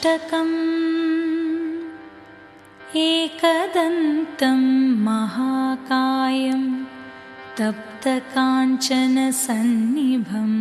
अष्टकम् एकदन्तं महाकायं तप्तकाञ्चनसन्निभम्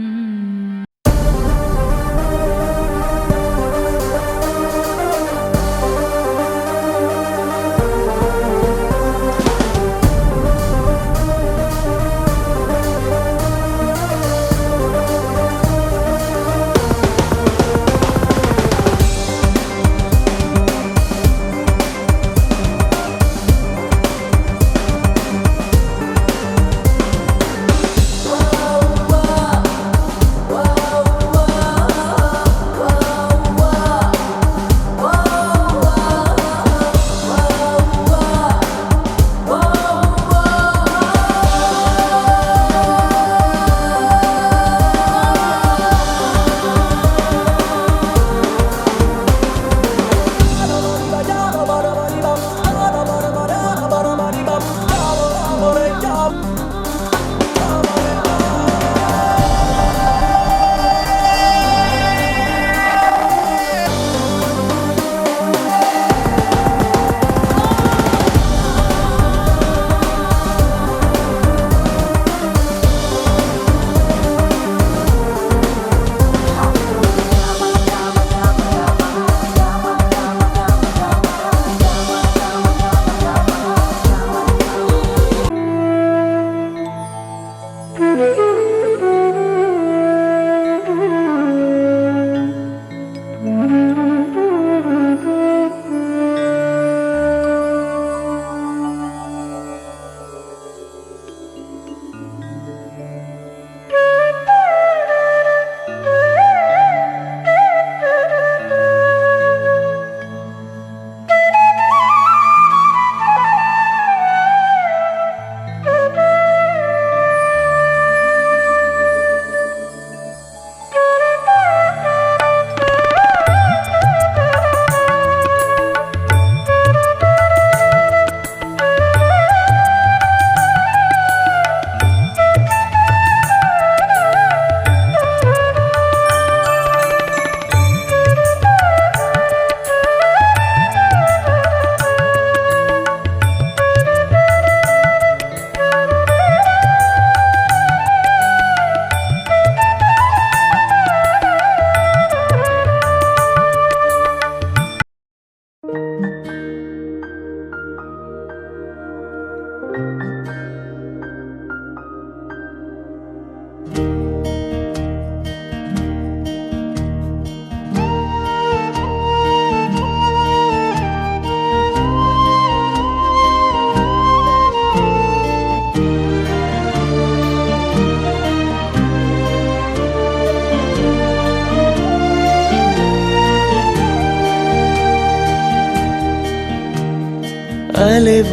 ಅಲೆವ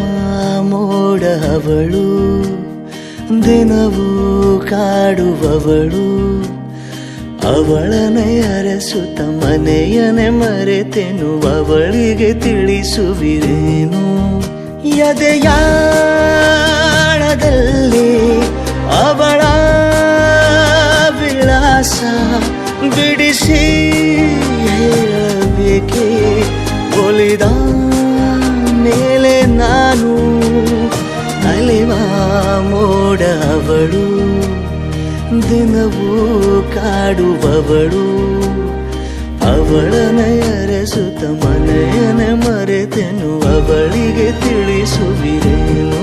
ಮೋಡ ಅವಳು ದಿನವೂ ಕಾಡುವವಳು ಅವಳನೆ ಅರಸುತ್ತ ಮನೆಯನೆ ಮರೆತೆನು ಅವಳಿಗೆ ತಿಳಿಸುವಿರೇನು ಎದೆಯಾಳದಲ್ಲಿ ಅವಳ ವಿಳಾಸ ಬಿಡಿಸಿ ಹೇಳಬೇಕೆ ಒಲಿದ ಮೇಲೆ ನಾನು ಅಲೆವ ಮೋಡ ಅವಳು ದಿನವೂ ಕಾಡುವವಳು ಅವಳನ ಅರಸುತ್ತ ಮನೆಯನೆ ಮರೆತೆನು ಅವಳಿಗೆ ತಿಳಿಸುವಿರೇನು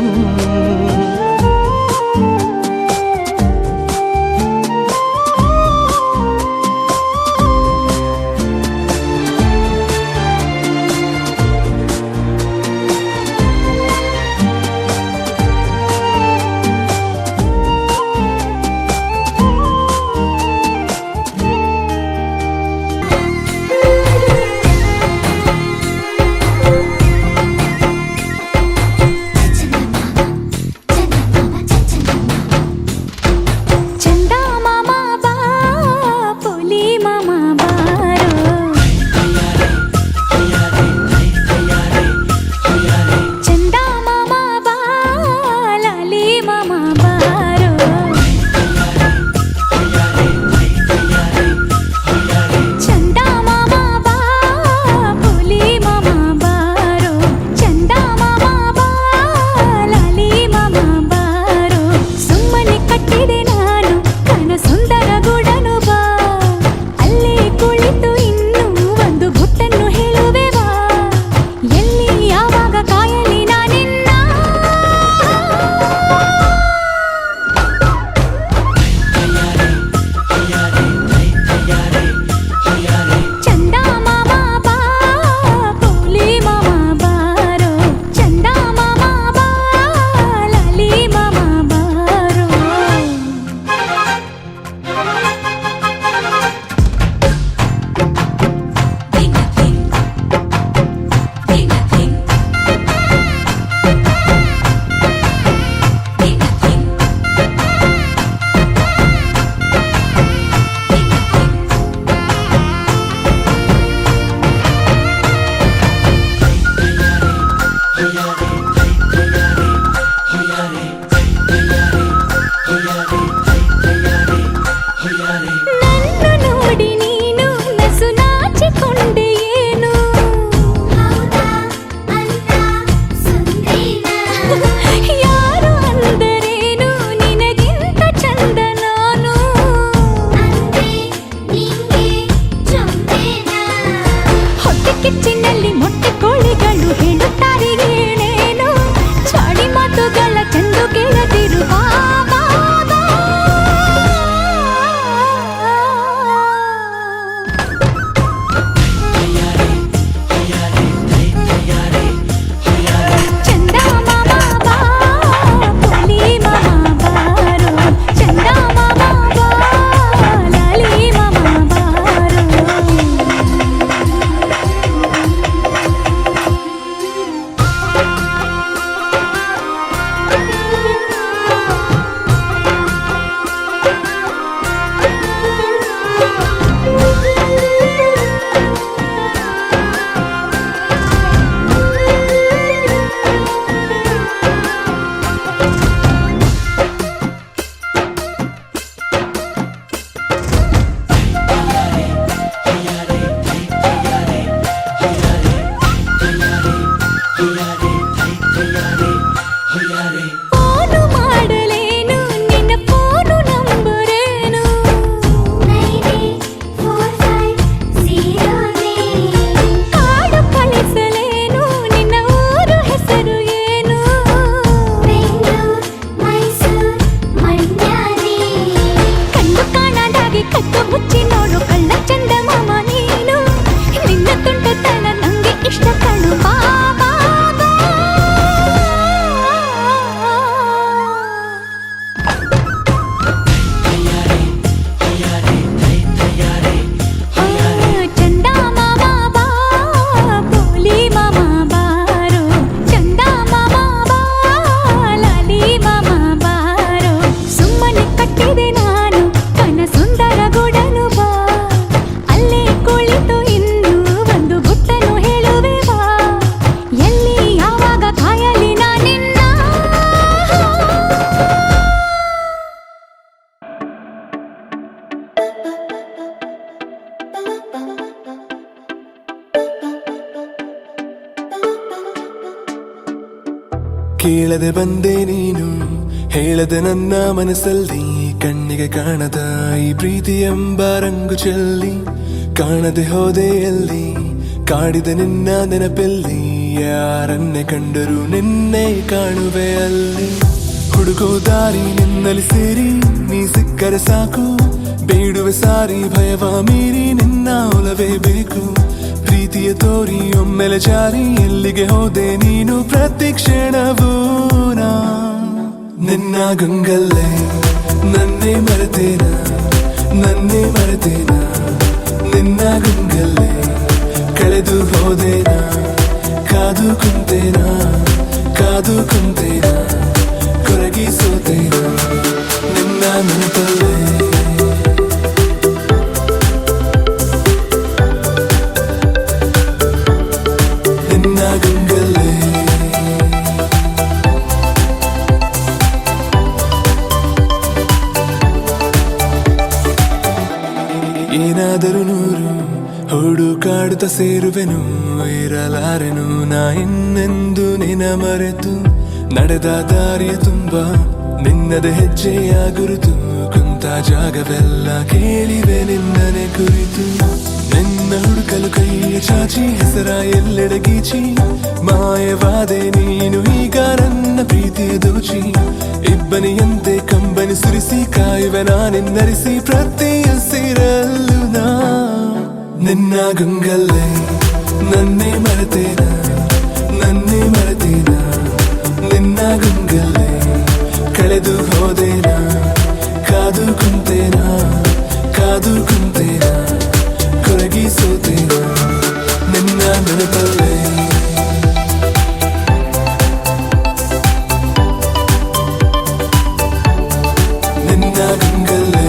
ಕೇಳದೆ ಬಂದೆ ನೀನು ಹೇಳದೆ ನನ್ನ ಮನಸ್ಸಲ್ಲಿ ಕಣ್ಣಿಗೆ ಕಾಣದ ಈ ಪ್ರೀತಿ ಎಂಬ ರಂಗು ಚೆಲ್ಲಿ ಕಾಣದೆ ಹೋದೆ ಎಲ್ಲಿ ಕಾಡಿದ ನಿನ್ನ ನೆನಪೆಲ್ಲಿ ಯಾರನ್ನೇ ಕಂಡರೂ ನಿನ್ನೆ ಕಾಣುವೆ ಅಲ್ಲಿ ಹುಡುಗೋ ದಾರಿ ನಿನ್ನಲ್ಲಿ ಸೇರಿ ನೀ ಸಿಕ್ಕರೆ ಸಾಕು ಬೇಡುವೆ ಸಾರಿ ಭಯವ ಮೀರಿ ನಿನ್ನ ಒಲವೇ ಬೇಕು ಪ್ರೀತಿಯ ತೋರಿ ಒಮ್ಮೆಲೆ ಜಾರಿ ಎಲ್ಲಿಗೆ ಹೋದೆ ನೀನು ಪ್ರತಿ ಕ್ಷಣವೂ ನಾ ನಿನ್ನ ಗಂಗಲ್ಲೇ ನನ್ನೇ ಮರೆತೇನ ನನ್ನೇ ಮರೆತೇನ ನಿನ್ನ ಗಂಗಲ್ಲೇ ಕಳೆದು ಹೋದೇನ ಕಾದು ಕುಂತೇನ ಕಾದು ಕುಂತೇನ ಕೊರಗಿ ಸೋತೇನ ನಿನ್ನ ನೆನಪಲ್ಲೇ ನಿನ್ನ ಗಂಗಲ್ಲೇ ಏನಾದರೂ ನೂರು ಹುಡುಕಾಡುತ್ತ ಸೇರುವೆನು ಇರಲಾರೆನು ನಾ ಇನ್ನೆಂದು ನಿನ ಮರೆತು ನಡೆದ ದಾರಿಯ ತುಂಬ ನಿನ್ನದ ಹೆಜ್ಜೆಯ ಗುರುತು ಕುಂತ ಜಾಗವೆಲ್ಲ ಕೇಳಿವೆ ನಿನ್ನನೆ ಕುರಿತು ನಿನ್ನ ಹುಡುಕಲು ಕೈಯ ಚಾಚಿ ಹೆಸರ ಎಲ್ಲೆಡೆ ಗೀಚಿ ಮಾಯವಾದೆ ನೀನು ಈಗ ನನ್ನ ಪ್ರೀತಿಯ ದೋಚಿ ಇಬ್ಬನಿಯಂತೆ ಕಂಬನಿ ಸುರಿಸಿ ಕಾಯುವೆ ನಾನಿನ್ನರಿಸಿ ಪ್ರತಿ ಹಸಿರಲ್ಲೂ ನಾ ನಿನ್ನ ಗಂಗಲ್ಲೇ ನನ್ನೇ ಮರೆತೇನ ನನ್ನೇ ಮರೆತೇನ ನಿನ್ನ ಗಂಗಲ್ಲೇ ಕಳೆದು ಹೋದೇನ ಕಾದು ಕುಂತೇನ ಕಾದು ಕುಂತೇನ ಕೊರಗಿ ಸೋತೇನ ನಿನ್ನ ನೆನಪಲ್ಲೇ ನಿನ್ನ ಗಂಗಲ್ಲೇ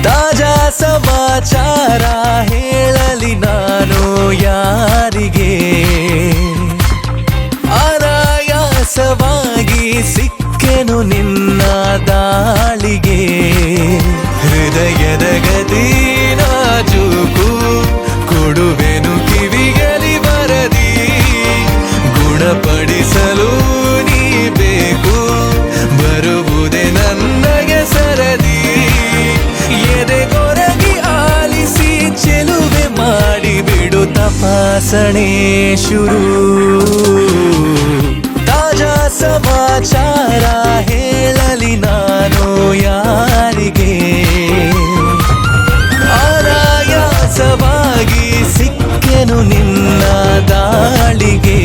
ತಾಜಾ ಸಮಾಚಾರ ಹೇಳಲಿ ನಾನು ಯಾರಿಗೆ ಅನಾಯಾಸವಾಗಿ ಸಿಕ್ಕೆನು ನಿನ್ನ ದಾಳಿಗೆ ಹೃದಯದ ಗದಿ ನಾಜೂಕು ಕೊಡುವೆನು ಕಿವಿಗಲಿ ಬರದಿ ಗುಣಪಡಿಸಲು ನೀ ಬೇಕು ಬರುವುದೇ ನನಗೆ ಸರದಿ ಎದೆಗೊರಗಿ ಆಲಿಸಿ ಚೆಲುವೆ ಮಾಡಿ ಬಿಡು ತಪಾಸಣೆ ಶುರು ತಾಜಾ ಸಮಾಚಾರ ಹೇಳಲಿ ನಾನು ಯಾರಿಗೆ ಅನಾಯಾಸವಾಗಿ ಸಿಕ್ಕೆನು ನಿನ್ನ ದಾಳಿಗೆ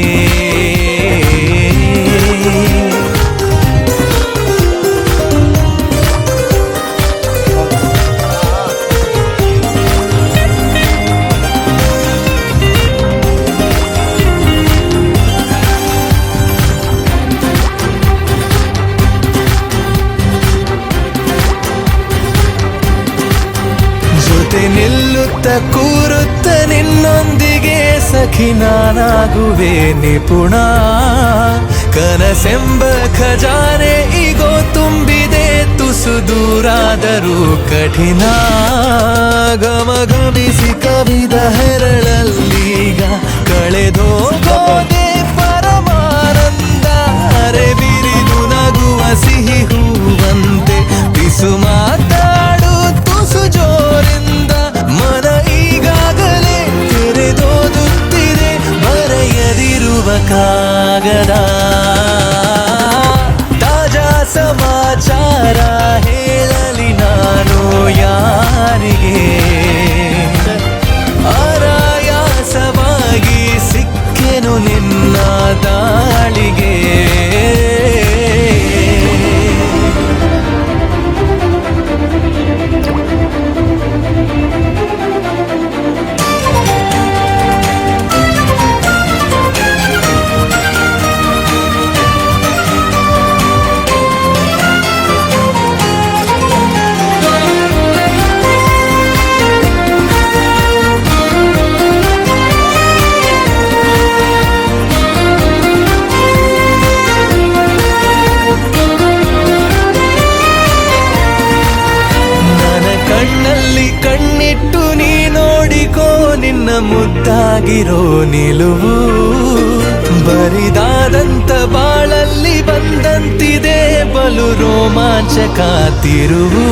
ನಿಲ್ಲುತ್ತ ಕೂರುತ್ತ ನಿನ್ನೊಂದಿಗೆ ಸಖಿ ನಾನಾಗುವೆ ನಿಪುಣ ಕನಸೆಂಬ ಖಜಾನೆ ಈಗೋ ತುಂಬಿದೆ ತುಸು ದೂರಾದರೂ ಕಠಿಣ ಗಮಗಮಿಸಿ ಕವಿದ ಹೆರಳಲ್ಲೀಗ ಕಳೆದೋಗೋದೆ ಪರಮಾನಂದ ಅರೆ ಬಿರಿದು ನಗುವ ಸಿಹಿ ಹೂವಂತೆ ಪಿಸು ಮಾತಾಡು ತುಸು ಜೋರಿಂದ ಮನ ದಾಳಿಗೆ ಆರಾಯಾಸವಾಗಿ ಸಿಕ್ಕೆನು ನಿನ್ನ ದಾಳಿಗೆ. ಕಣ್ಣಲ್ಲಿ ಕಣ್ಣಿಟ್ಟು ನೀ ನೋಡಿಕೋ ನಿನ್ನ ಮುದ್ದಾಗಿರೋ ನಿಲುವು. ಬರಿದಾದಂತ ಬಾಳಲ್ಲಿ ಬಂದಂತಿದೆ ಬಲು ರೋಮಾಂಚಕ ತಿರುವು.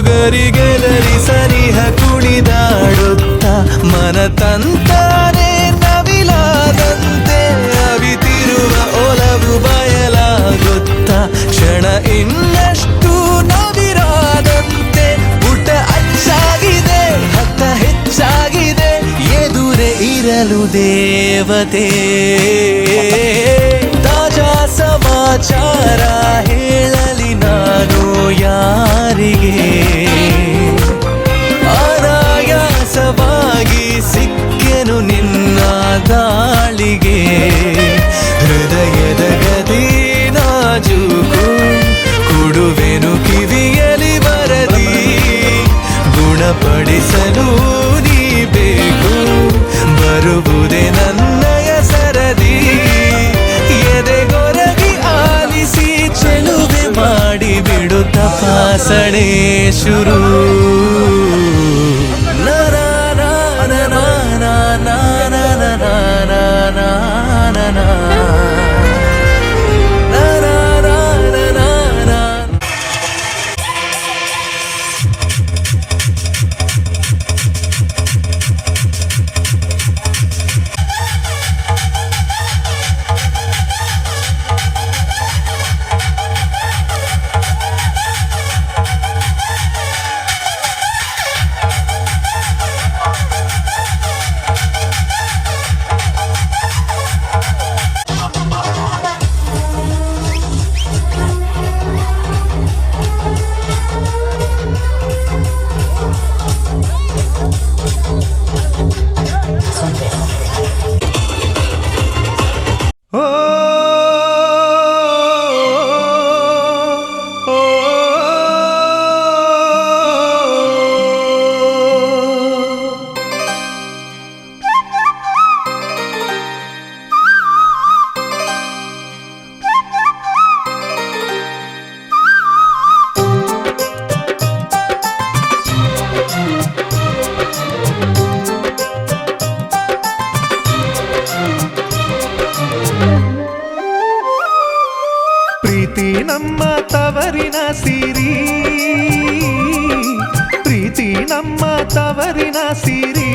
ಗರಿಗೆಲರಿ ಸನಿಹ ಕುಣಿದಾಡುತ್ತ ಮನ ತಂತಾನೆ ನವಿಲಾದಂತೆ ಅವಿತಿರುವ ಒಲವು ಬಯಲಾಗುತ್ತ ಕ್ಷಣ ಇನ್ನಷ್ಟು ನವಿರಾದಂತೆ. ಪುಟ ಅಚ್ಚಾಗಿದೆ ಹತ್ತ ಹೆಚ್ಚಾಗಿದೆ ಎದುರೇ ಇರಲು ದೇವತೆ. ತಾಜಾ ಸಮಾಚಾರ ಹೇಳಲಿ ನಾನು ಯಾರಿಗೆ. ಆರಾಯಾಸವಾಗಿ ಸಿಕ್ಕೆನು ನಿನ್ನ ದಾಳಿಗೆ. ಹೃದಯದ ಗದಿ ನಾಜೂಕು ಕೊಡುವೆನು ಕಿವಿಯಲಿ ಬರದಿ. ಗುಣಪಡಿಸಲು ನೀ ಬೇಕು ಬರುವುದೇ ನನ್ನಯ ಸರದಿ. ಎದೆಗೊರಗಿ ಆಲಿಸಿ ಚೆಲುವೆ ಮಾಡಿ ಬಿಡು ತಪಾಸಣೆ ಶುರು. ಪ್ರೀತಿ ನಮ್ಮ ತವರಿನ ಸಿರಿ, ಪ್ರೀತಿ ನಮ್ಮ ತವರಿನ ಸಿರಿ,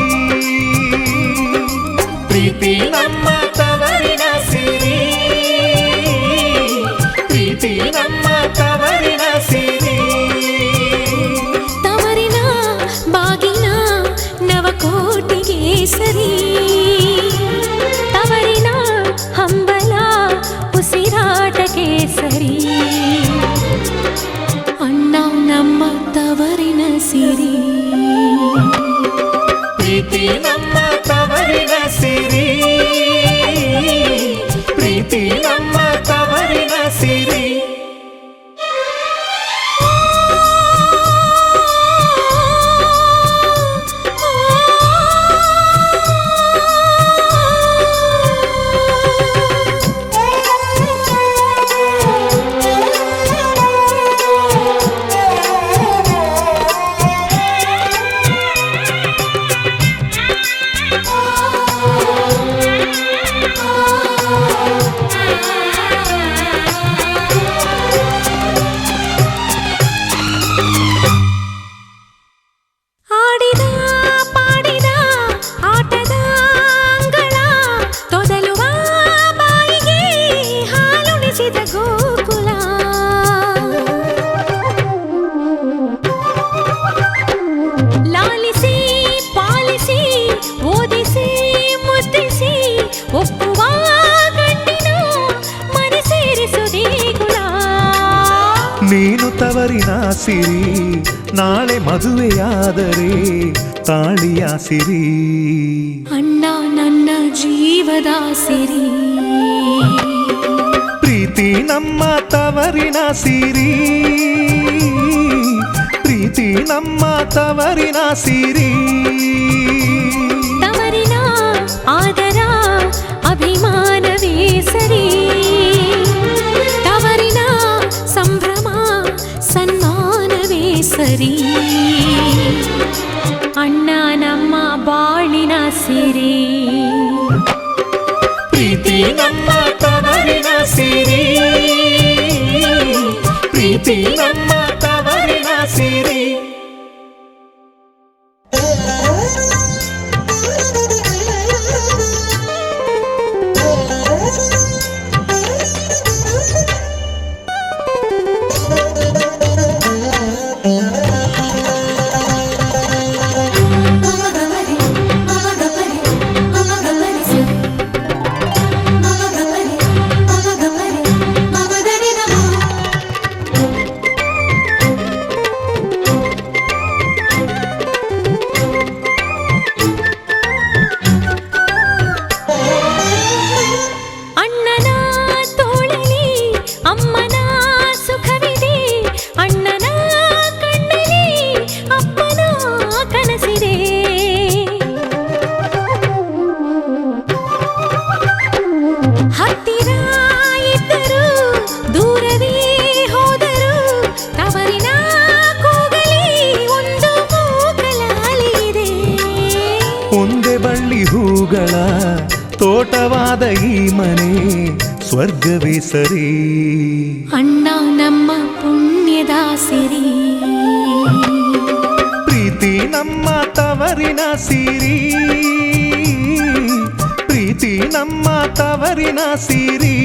ಪ್ರೀತಿ ನಮ್ಮ ತವರಿನ ಸಿರಿ, ಪ್ರೀತಿ ನಮ್ಮ ತವರಿನ ಸಿರಿ. ತವರಿನ ಬಾಗಿನ ನವಕೋಟಿಗೆ ಸರಿ, ತವರಿನ ಹಂಬಲ ಉಸಿರಾಟಕ್ಕೆ ಸರಿ. ಅಣ್ಣ ನಮ್ಮ ತವರಿನ ಸಿರಿ. ಸಿರಿ, ನಾಳೆ ಮದುವೆಯಾದರೆ ತಾಳಿಯ ಸಿರಿ. ಅಣ್ಣ ನನ್ನ ಜೀವದ ಸಿರಿ, ಪ್ರೀತಿ ನಮ್ಮ ತವರಿನ ಸಿರಿ, ಪ್ರೀತಿ ನಮ್ಮ ತವರಿನ ಸಿರಿ. ತವರಿನ ಆದರ ಅಭಿಮಾನವೇ ಸರಿ, ತವರಿನ ಸಂಭ್ರಮ ಸನ್ಮಾನವೇ ಸರಿ. ಅಣ್ಣ ನಮ್ಮ ಬಾಳಿನ ಸಿರಿ, ಪ್ರೀತಿ ನಮ್ಮ ತವರಿನ ಸಿರಿ, ಪ್ರೀತಿ ನಮ್ಮ ತವರಿನ ಸಿರಿ. ಅಣ್ಣನ ತೋಳಲಿ ಅಮ್ಮನ ಸುಖವಿದೆ, ಅಣ್ಣನ ಕಣ್ಣಲ್ಲಿ ಅಪ್ಪನ ಕನಸಿದೆ. ಹತ್ತಿರ ಇದ್ದರು ದೂರವೇ ಹೋದರು, ತವರಿನ ಕೂಗಲಿ ಒಂದು ಮೂಕಲಾಲಿದೆ. ಒಂದೇ ಬಳ್ಳಿ ಹೂಗಳ ತೋಟವಾದ ಈ ಮನೆ ಸ್ವರ್ಗವೇ ಸರಿ. ಅಣ್ಣ ನಮ್ಮ ಪುಣ್ಯದ ಸಿರಿ, ಪ್ರೀತಿ ನಮ್ಮ ತವರಿನ ಸಿರಿ, ಪ್ರೀತಿ ನಮ್ಮ ತವರಿನ ಸಿರಿ.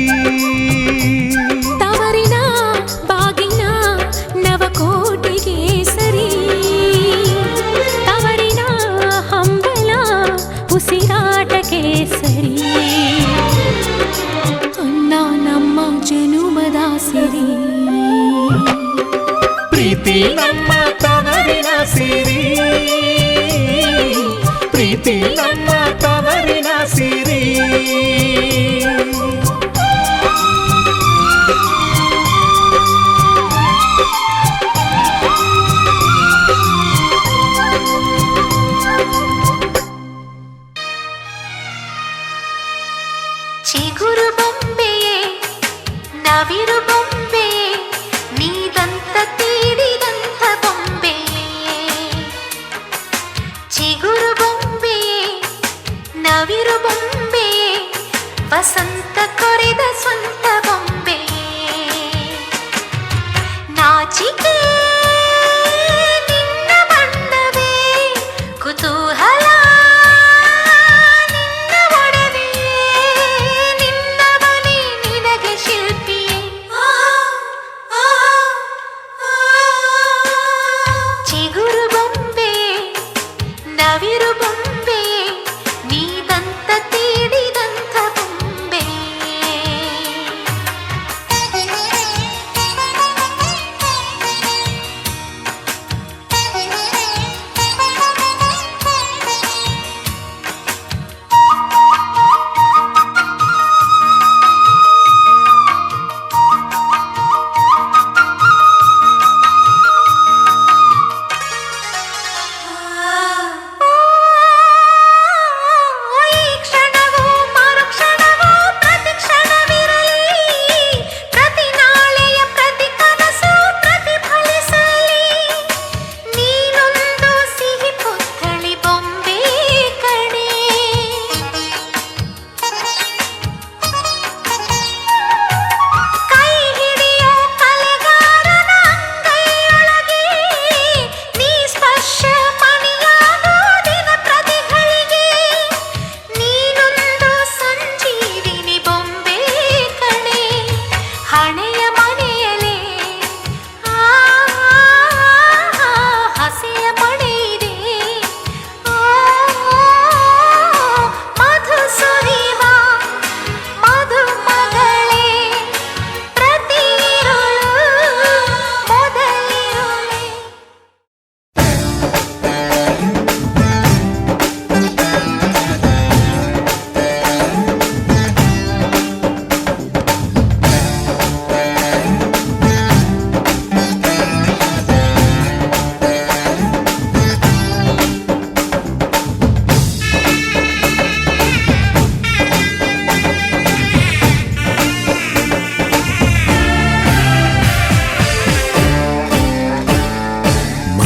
ತವರಿನ ಬಾಗಿನ ನವಕೋಟಿಗೆ ಸರಿ, ತವರಿನ ಹಂಬಲ ಉಸಿರಾಟಕ್ಕೆ ಸರಿ. ಅಣ್ಣ ನಮ್ಮ ಜನುಮದ ಸಿರಿ, ಪ್ರೀತಿ ನಮ್ಮ ತವರಿನ ಸಿರಿ, ಪ್ರೀತಿ ನಮ್ಮ ತವರಿನ ಸಿರಿ. ಚಿಗುರು ಬೊಂಬೆಯೇ ನವಿರು ಬೊಂಬೆಯೇ, ನೀದಂತ ತೀಡಿದಂತ ಬೊಂಬೆಯೇ. ಚಿಗುರು ಬೊಂಬೆಯೇ ನವಿರು ಬೊಂಬೆಯೇ, ವಸಂತ ಕೊರೆದ ಸ್ವಂತ ಬೊಂಬೆಯೇ. ನಾಚಿಕೆ ನಿನ್ನ ಬಣ್ಣವೇ, ಕುತೂಹಲ ನವಿರು ಬೊಂಬೆ ನೀದಂತ ತೀಡಿದಂಥ ಬೊಂಬೆ.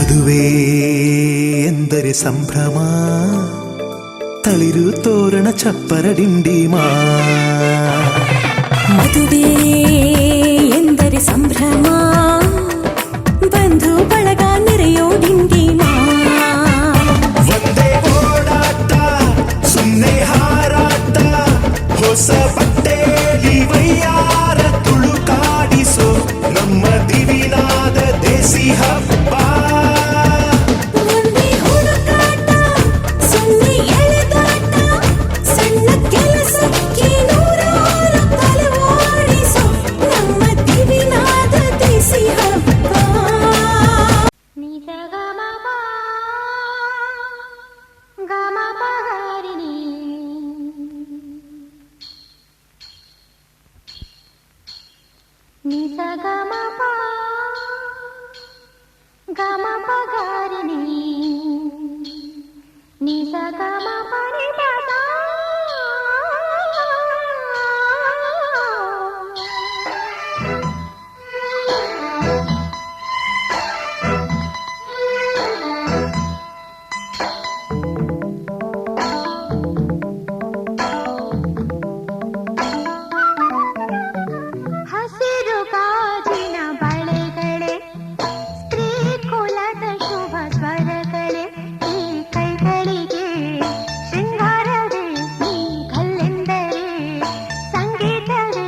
ಮದುವೆ ಎಂದರೆ ಸಂಭ್ರಮ, ತಳಿರು ತೋರಣ ಚಪ್ಪರ ಡಿಂಡಿಮಾ. ಮದುವೆ ಎಂದರೆ ಸಂಭ್ರಮ, ಬಂಧು ಬಳಗ ನೆರೆಯೋ ಡಿಂಡಿಮಾ. ಒಂದೇ ಓಡಾಟ ಸುನ್ನೆ ಹಾರಾಟ, ಹೊಸ ಬಟ್ಟೆಲಿ ವೈಯಾರ ತುಳುಕಾಡಿಸೋ ನಮ್ಮ ದಿವಿನಾದ ದೇಸಿ ಹಬ್ಬ. ಒಂದೇ ಹುಡುಕಾಟ ಸುನ್ನೆ ಎಳೆದಾಟ, ಸಣ್ಣ ಕೆಲಸಕ್ಕೆ ನೂರಾರು ತಲೆವಾಡಿಸೋ ನಮ್ಮ ದಿವಿನಾದ ದೇಸಿ ಹಬ್ಬ. ನಿಜ ಗಮ ಪ ಗಮ ಪಗಾರಿಣಿ ನಿಜ ಗಮ ಪ ಗಮ ಪಗಾರಿಣಿ ನಿಜ ಗಮ ಪರಿ ಪದ. ಹಸಿರು ಗಾಜಿನ ಬಳೆಗಳೇ, ಸ್ತ್ರೀ ಕುಲದ ಶುಭ ಸ್ವರಗಳೇ, ಈ ಕೈಗಳಿಗೆ ಶೃಂಗಾರವೇ, ಈ ಕಲ್ಲೆಂದರೆ ಸಂಗೀತವೇ,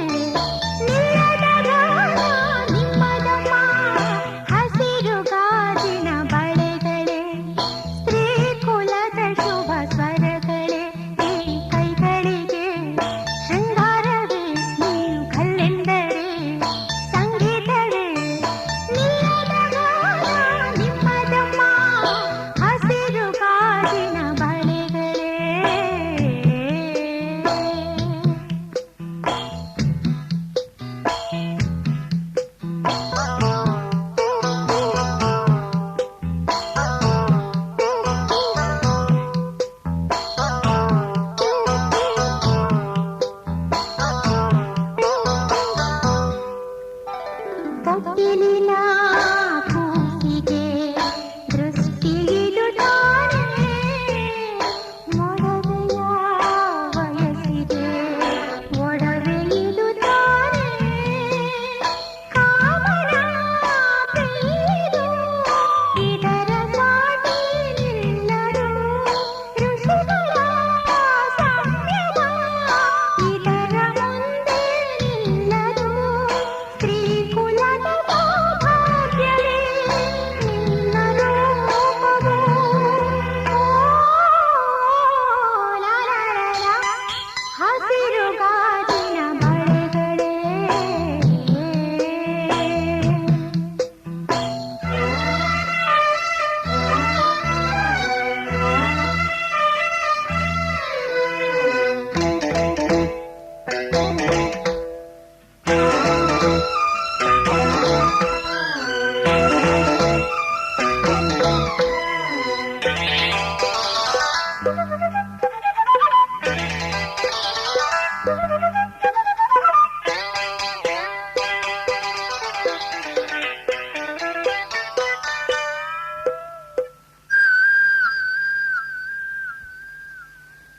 ನಿಲ್ಲದ ಗಾನ ನಿಮ್ಮದಮ್ಮ. ಹಸಿರು ಗಾಜಿನ ಬಳೆಗಳೇ, ಸ್ತ್ರೀ ಕುಲದ ಶುಭ ಸ್ವರಗಳೇ, ಈ ಕೈಗಳಿಗೆ ಶೃಂಗಾರವೇ, ನೀವು ಕಲ್ಲೆಂದರೆ ಸಂಗೀತವೇ, ನಿಲ್ಲದ ಗಾನ ನಿಮ್ಮದಮ್ಮ. ಹಸಿರು ಗಾಜಿನ ಬಳೆಗಳೇ. ತೊಟ್ಟಿಲಿನ ಕೂಸಿಗೆ ದೃಷ್ಟಿಯಿಡುತ್ತಾನೆ, ಮೊಡವೆಯ ವಯಸ್ಸಿಗೆ ಒಡವೆಯಿಡುತ್ತಾನೆ. ಕಾಮನ ಪ್ರಿಯರು ಇದರ ಸಾಟಿ ನಿಲ್ಲರು, ಋಷಿಗಳ ಸಂಯಮ ಇದರ ಮುಂದೆ ನಿಲ್ಲರು. ಸ್ತ್ರೀ ಕುಲದ ಸೌಭಾಗ್ಯವೇ ನಿನ್ನ ರೂಪವು. ಲಾ ಲಾ ಲಾ ಲಾ. ಹಸಿರು ಗಾಜಿನ ಬಳೆಗಳೇ.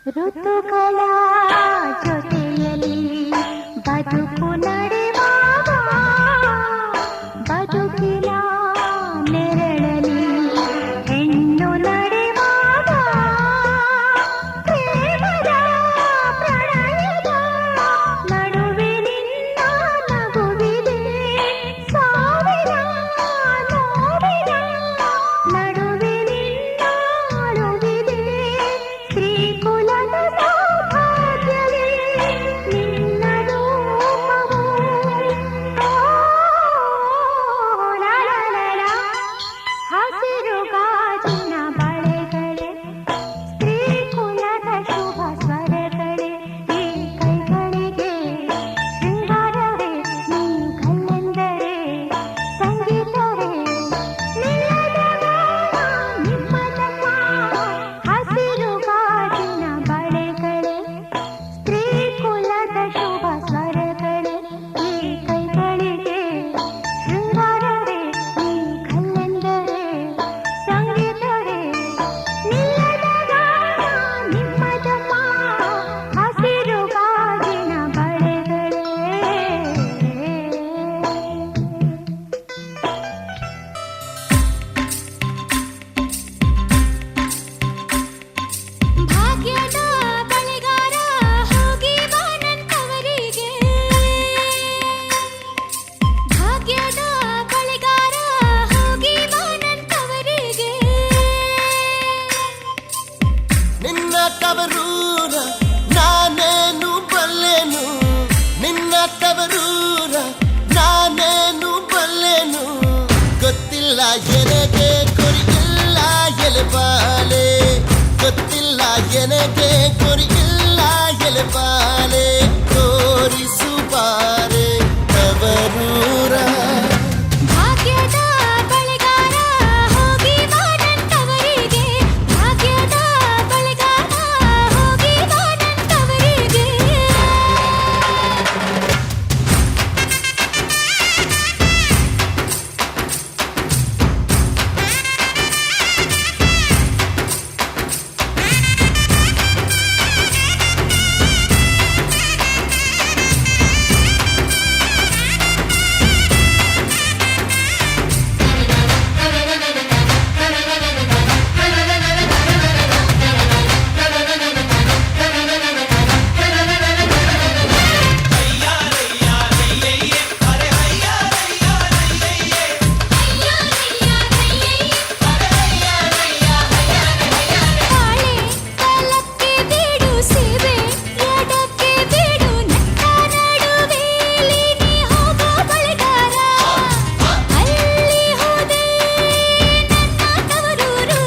ಋತುಗಳ ಜೊತೆಯಲ್ಲಿ ಬದುಕು ನಡೆವಾಗ, ಬದುಕಿನ ನೆರಳಲಿ ಹೆಣ್ಣು ನಡೆವಾಗ, ಪ್ರೇಮದ ಪ್ರಣಯದ ನಡುವೆ ನಿನ್ನ ನಗುವಿದೆ, ಸಾವಿರ ನೋವಿನ ನಡುವೆ ನಿನ್ನ ಅಳುವಿದೆ. ಸ್ತ್ರೀ ಕುಲದ ಸೌಭಾಗ್ಯವೇ ನಿನ್ನ ರೂಪವು. ತವರೂರ ನಾನೇನು ಬಲ್ಲೆನು ನಿನ್ನ ತವರೂರ ನಾನೇನು ಬಲ್ಲೆನು ಗೊತ್ತಿಲ್ಲ ಎನಗೆ ಕೊರಿಯಿಲ್ಲ ಎಲೆಬಾಲೆ ಗೊತ್ತಿಲ್ಲ ಎನಗೆ ಕೊರಿಯಿಲ್ಲ ಎಲೆಬಾಲೆ ತೋರಿಸು ಬಾರೆ ತವರೂರ ಭಾಗ್ಯದ ಬಳೆಗಾರ ಹೋಗಿ ಬಾನಂತವರಿಗೆ ಭಾಗ್ಯದ ಬಳೆಗಾರ ಹೋಗಿ ಬಾನಂತವರಿಗೆ ತಾಳೆ ಕಾಲಕ್ಕೆ ಬೀಡು ಸೇವೆ ಎಡಕ್ಕೆ ಬೀಡು ನಟ್ಟ ನಡುವೆಲಿ ನೀ ಹೋಗೋ ಬಳೆಗಾರ ಅಲ್ಲಿ ಹೋದೆ ನನ್ನ ತವರೂರು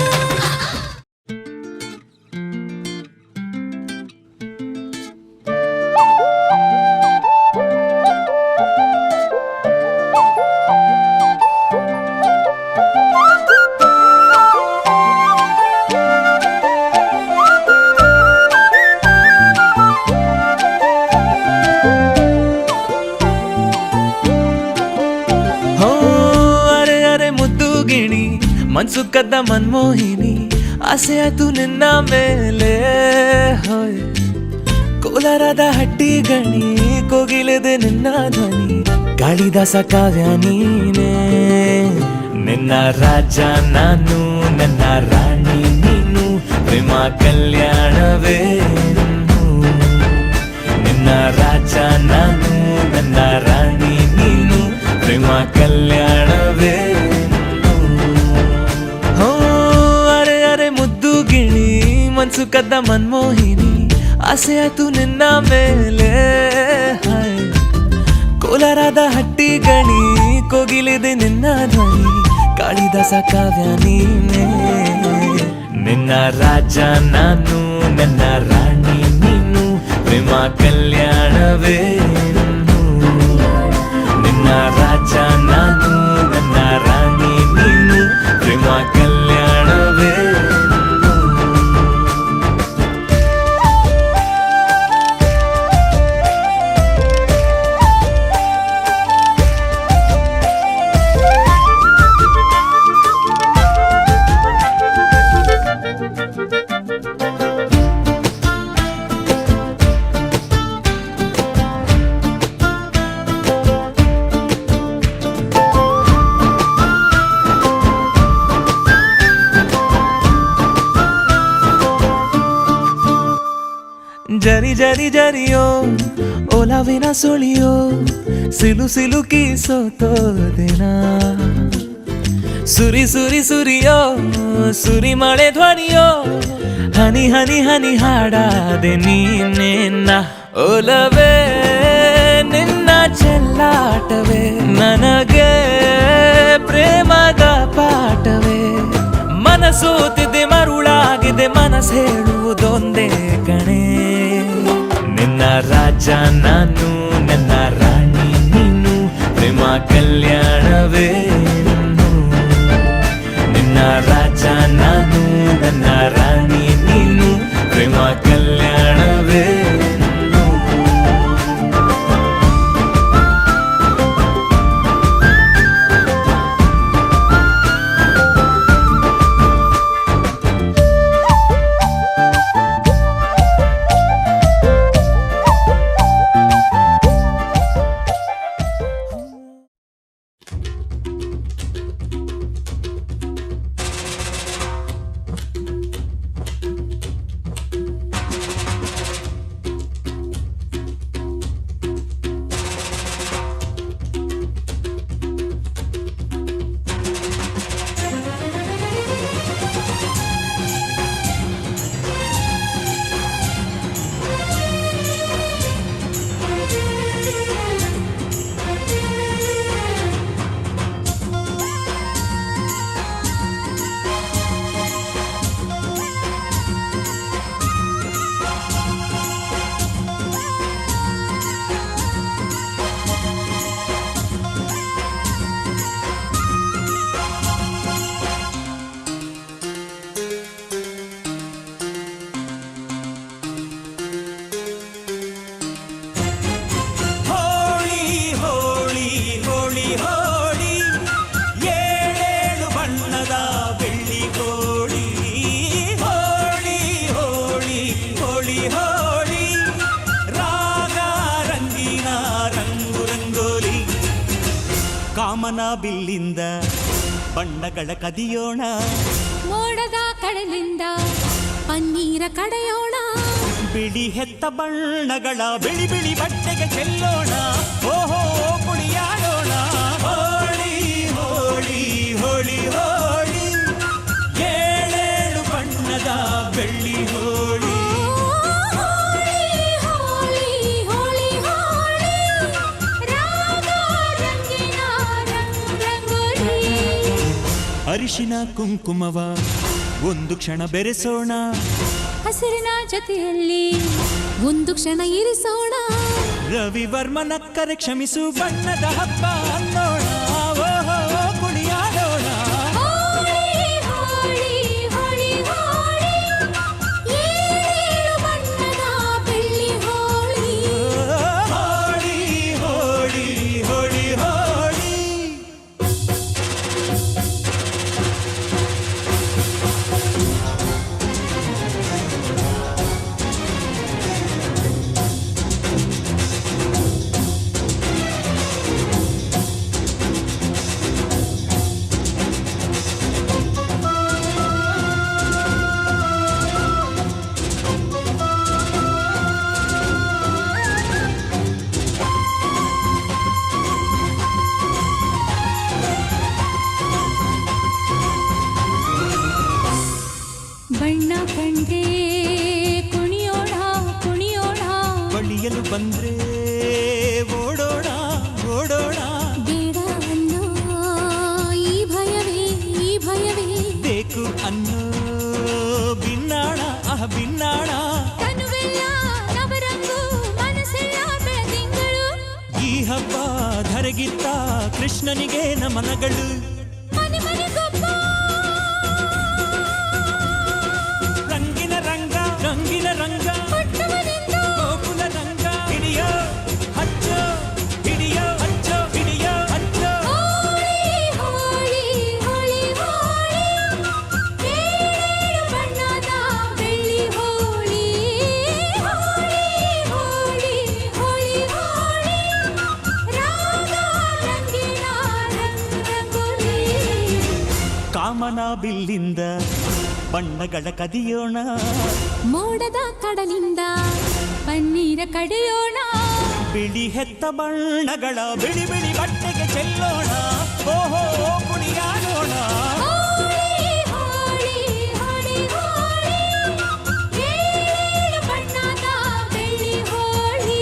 ಹೋ ಅರೆ ಅರೆ ಮುದ್ದು ಗಿಣಿ ಮನ್ಸು ಕದ್ದ ಮನ್ಮೋಹಿನಿ ಆಸೆ ಆಯ್ತು ನಿನ್ನ ಮೇಲೆ ಹೋಯ್ ಕೋಲಾರದ ಹಟ್ಟಿ ಗಣಿ ಕೋಗಿಲೆದೆ ನಿನ್ನ ಧ್ವನಿ ಕಾಳಿದಾಸ ಕಾವ್ಯ ನೀನೇ ನಿನ್ನ ರಾಜ ನಾನು ನನ್ನ ರಾಣಿ ನೀನು ಪ್ರೇಮ ಕಲ್ಯಾಣವೇನು ನಿನ್ನ ರಾಜ ನಾನು ನನ್ನ ರಾಣಿ ನೀನು ಪ್ರೇಮ ಕಲ್ಯಾಣವೇನು ಹೋ ಅರೆ ಅರೆ ಮುದ್ದು ಗಿಣಿ ಮನ್ಸು ಕದ್ದ ಮನ್ಮೋಹಿನಿ ಆಸೆ ಆಯ್ತು ನಿನ್ನ ಮೇಲೆ ಹಾಯ್ ಕೋಲಾರದ ಹಟ್ಟಿ ಗಣಿ ಕೋಗಿಲಿದೆ ನಿನ್ನ ಧ್ವನಿ ಕಾಳಿದಾಸ ಕಾವ್ಯ ನೀನೇ ನಿನ್ನ ರಾಜ ನಾನು ನನ್ನ ರಾಣಿ ನೀನು ಪ್ರೇಮ ಕಲ್ಯಾಣವೇನು ನಿನ್ನ ರಾಜ ನಾನು ನನ್ನ ರಾಣಿ ನೀನು ಪ್ರೇಮ ಕಲ್ಯಾಣವೇನು ಜರಿ ಜರಿ ಜರಿಯೋ ಓಲಾವಿನ ಸುಳಿಯೋ ಸಿಲು ಸಿಲುಕಿ ಸೋತೋದಿನ ಸುರಿ ಸುರಿ ಸುರಿಯೋ ಸುರಿ ಮಳೆ ಧ್ವನಿಯೋ ಹನಿ ಹನಿ ಹನಿ ಹಾಡಾದೆ ನೀನೇನ ಓಲವೇ ನಿನ್ನ ಚೆಲ್ಲಾಟವೇ ನನಗೆ ಪ್ರೇಮದ ಪಾಠವೇ ಮನಸೋತಿದೆ ಮರುಳಾಗಿದೆ ಮನಸ್ಸು ಹೇಳುವುದೊಂದೇ ಕಣೆ ನಿನ್ನ ರಾಜ ನಾನು ನನ್ನ ರಾಣಿ ನೀನು ಪ್ರೇಮ ಕಲ್ಯಾಣವೇನು ನಿನ್ನ ರಾಜ ನಾನು ನನ್ನ ರಾಣಿ ನೀನು ಪ್ರೇಮ ಕಲ್ಯಾಣವೇನು ಕಾಮನ ಬಿಲ್ಲಿಂದ ಬಣ್ಣಗಳ ಕದಿಯೋಣ, ಮೋಡದ ಕಡಲಿಂದ ಪನ್ನೀರ ಕಡೆಯೋಣ, ಬಿಳಿ ಹೆತ್ತ ಬಣ್ಣಗಳ ಬಿಳಿ ಬಿಳಿ ಬಟ್ಟೆಗೆ ಚೆಲ್ಲೋಣ, ಓಹೋ ಕುಣಿಯಾಡೋಣ. ಹೋಳಿ ಹೋಳಿ ಹೋಳಿ ಹೋಳಿ, ಏಳೇಳು ಬಣ್ಣದ ಬೆಳ್ಳಿ ಹೋಳಿ. ಹೋಳಿ ಹೋಳಿ ಹೋಳಿ ಹೋಳಿ, ರಾಗ ರಂಗಿನ ರಂಗೋಲಿ. ಅರಿಶಿನ ಕುಂಕುಮವ ಒಂದು ಕ್ಷಣ ಬೆರೆಸೋಣ, ಹಸಿರಿನ ಜೊತೆಯಲ್ಲಿ ಒಂದು ಕ್ಷಣ ಇರಿಸೋಣ, ರವಿವರ್ಮನಕ್ಕರೆ ಕ್ಷಮಿಸು ಬಣ್ಣದ ಹಬ್ಬ ಅನ್ನೋಣ, ಓಹೋ ಕುಣಿಯಾಡೋಣ. ಹೋಳಿ ಹೋಳಿ ಹೋಳಿ ಹೋಳಿ, ಏಳೇಳು ಬಣ್ಣದ ಬೆಳ್ಳಿ ಹೋಳಿ. ಹೋಳಿ ಹೋಳಿ ಹೋಳಿ ಹೋಳಿ. ಬಣ್ಣ ಕಂಡ್ರೆ ಕುಣಿಯೋಣ ಕುಣಿಯೋಣ, ಬಳಿಯಲು ಬಂದ್ರೆ ಓಡೋಣ ಓಡೋಣ, ಬೇಡ ಅನ್ನೋ ಈ ಭಯವೇ ಬೇಕು ಅನ್ನೋ ಬಿನ್ನಾಣ ಬಿನ್ನಾಣ. ತನುವೆಲ್ಲ ನವರಂಗು ಮನಸ್ಸೆಲ್ಲ ಬೆಳದಿಂಗಳು, ಈ ಹಬ್ಬ ಧರೆಗಿತ್ತ ಕೃಷ್ಣನಿಗೆ ನಮನಗಳು, ಮನೆ ಮನೆಗೊಬ್ಬ ರಂಗಿನ ರಂಗ ರಂಗಿನ ರಂಗ, ಪಟ್ಟವನಿಂದ ಗೋಕುಲ ರಂಗ. ಹಿಡಿಯೋ ಹಚ್ಚೋ ಹಿಡಿಯೋ ಹಚ್ಚೋ ಹಿಡಿಯೋ ಹಚ್ಚೋ. ಹೋಳಿ ಹೋಳಿ ಹೋಳಿ ಹೋಳಿ, ಏಳೇಳು ಬಣ್ಣದ ಬೆಳ್ಳಿ ಹೋಳಿ. ಹೋಳಿ ಹೋಳಿ ಹೋಳಿ ಹೋಳಿ, ರಾಗ ರಂಗಿನ ರಂಗೋಲಿ. ಕಾಮನ ಬಿಲ್ಲಿಂದ ಬಣ್ಣಗಳ ಕದಿಯೋಣ, ಮೋಡದ ಕಡಲಿಂದ ಪನ್ನೀರ ಕಡೆಯೋಣ, ಬಿಳಿ ಹೆತ್ತ ಬಣ್ಣಗಳ ಬಿಳಿ ಬಿಳಿ ಬಟ್ಟೆಗೆ ಚೆಲ್ಲೋಣ, ಓಹೋ ಕುಣಿಯಾಡೋಣ. ಹೋಳಿ ಹೋಳಿ ಹೋಳಿ ಹೋಳಿ, ಏಳೇಳು ಬಣ್ಣದ ಬೆಳ್ಳಿ ಹೋಳಿ.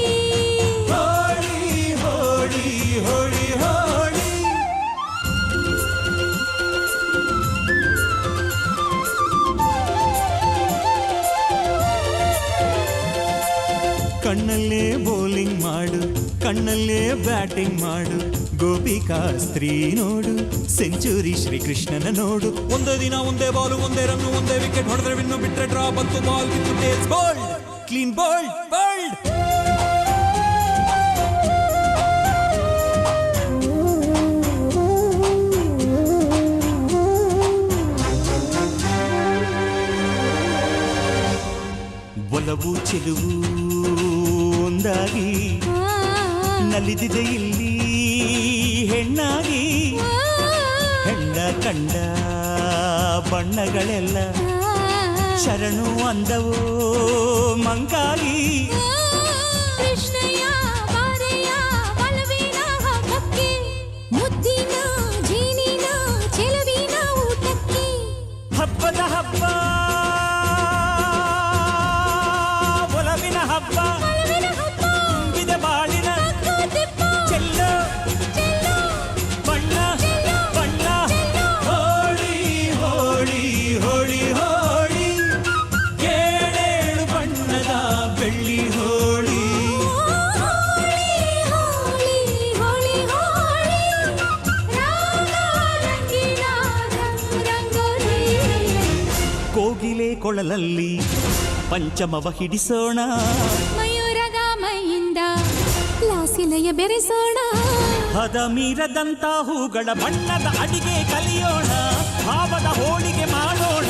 ಹೋಳಿ ಹೋಳಿ ಹೋಳಿ ಹೋಳಿ. ಕಣ್ಣಲ್ಲೇ ಬೌಲಿಂಗ್ ಮಾಡು, ಕಣ್ಣಲ್ಲೇ ಬ್ಯಾಟಿಂಗ್ ಮಾಡು, ಗೋಪಿಕಾ ಸ್ತ್ರೀ ನೋಡು, ಸೆಂಚುರಿ ಶ್ರೀಕೃಷ್ಣನ ನೋಡು. ಒಂದೇ ದಿನ ಒಂದೇ ಬಾಲು ಒಂದೇ ರನ್ನು ಒಂದೇ ವಿಕೆಟ್ ಹೊಡೆದ್ರೆ ವಿನ್ನು, ಬಿಟ್ರೆ ಡ್ರಾ ಬಂತು ಬಾಲ್ ಬಿತ್ತು ಟೇಲ್ಸ್ ಬೋಲ್ಡ್ ಕ್ಲೀನ್ ಬೋಲ್ಡ್ ಬೋಲ್ಡ್. ಒಲವು ಚೆಲುವು ಒಂದಾಗಿ ನಲಿದಿದೆ ಇಲ್ಲಿ ಹೆಣ್ಣಾಗಿ, ಹೆಣ್ಣ ಕಂಡ ಬಣ್ಣಗಳೆಲ್ಲ ಶರಣು ಅಂದವೋ ಮಂಕಾಗಿ. ಕೃಷ್ಣಯ್ಯ ಬಾರೆಯ ಬಲವಿನ ಹಬ್ಬಕ್ಕೆ, ಮುದ್ದಿನ ಜೀನಿನ ಚೆಲುವಿನ ಊಟಕ್ಕೆ, ಹಬ್ಬದ ಹಬ್ಬ ಒಲವಿನ ಹಬ್ಬ, ಬಲವಿನ ಹಬ್ಬ ತುಂಬಿದ ಬಾಳಿನ ಹಗ್ಗ ದಿಬ್ಬ, ಚೆಲ್ಲೋ ಚೆಲ್ಲೋ ಬಣ್ಣ ಚೆಲ್ಲೋ ಬಣ್ಣ. ಚೆಲ್ಲೋ. ಹೋಳಿ ಹೋಳಿ ಹೋಳಿ ಹೋಳಿ, ಏಳೇಳು ಬಣ್ಣದ ಬೆಳ್ಳಿ ಹೋಳಿ. ಹೋಳಿ ಹೋಳಿ ಹೋಳಿ ಹೋಳಿ, ರಾಗ ರಂಗಿನ ರಂಗೋಲಿ. ಕೋಗಿಲೆ ಕೊಳಲಲ್ಲಿ ಪಂಚಮವ ಹಿಡಿಸೋಣ, ಮಯೂರದ ಮೈಯಿಂದ ಲಾಸಿಲಯ ಬೆರೆಸೋಣ, ಹದ ಮೀರದಂತ ಹೂಗಳ ಬಣ್ಣದ ಅಡಿಗೆ ಕಲಿಯೋಣ, ಭಾವದ ಹೋಳಿಗೆ ಮಾಡೋಣ.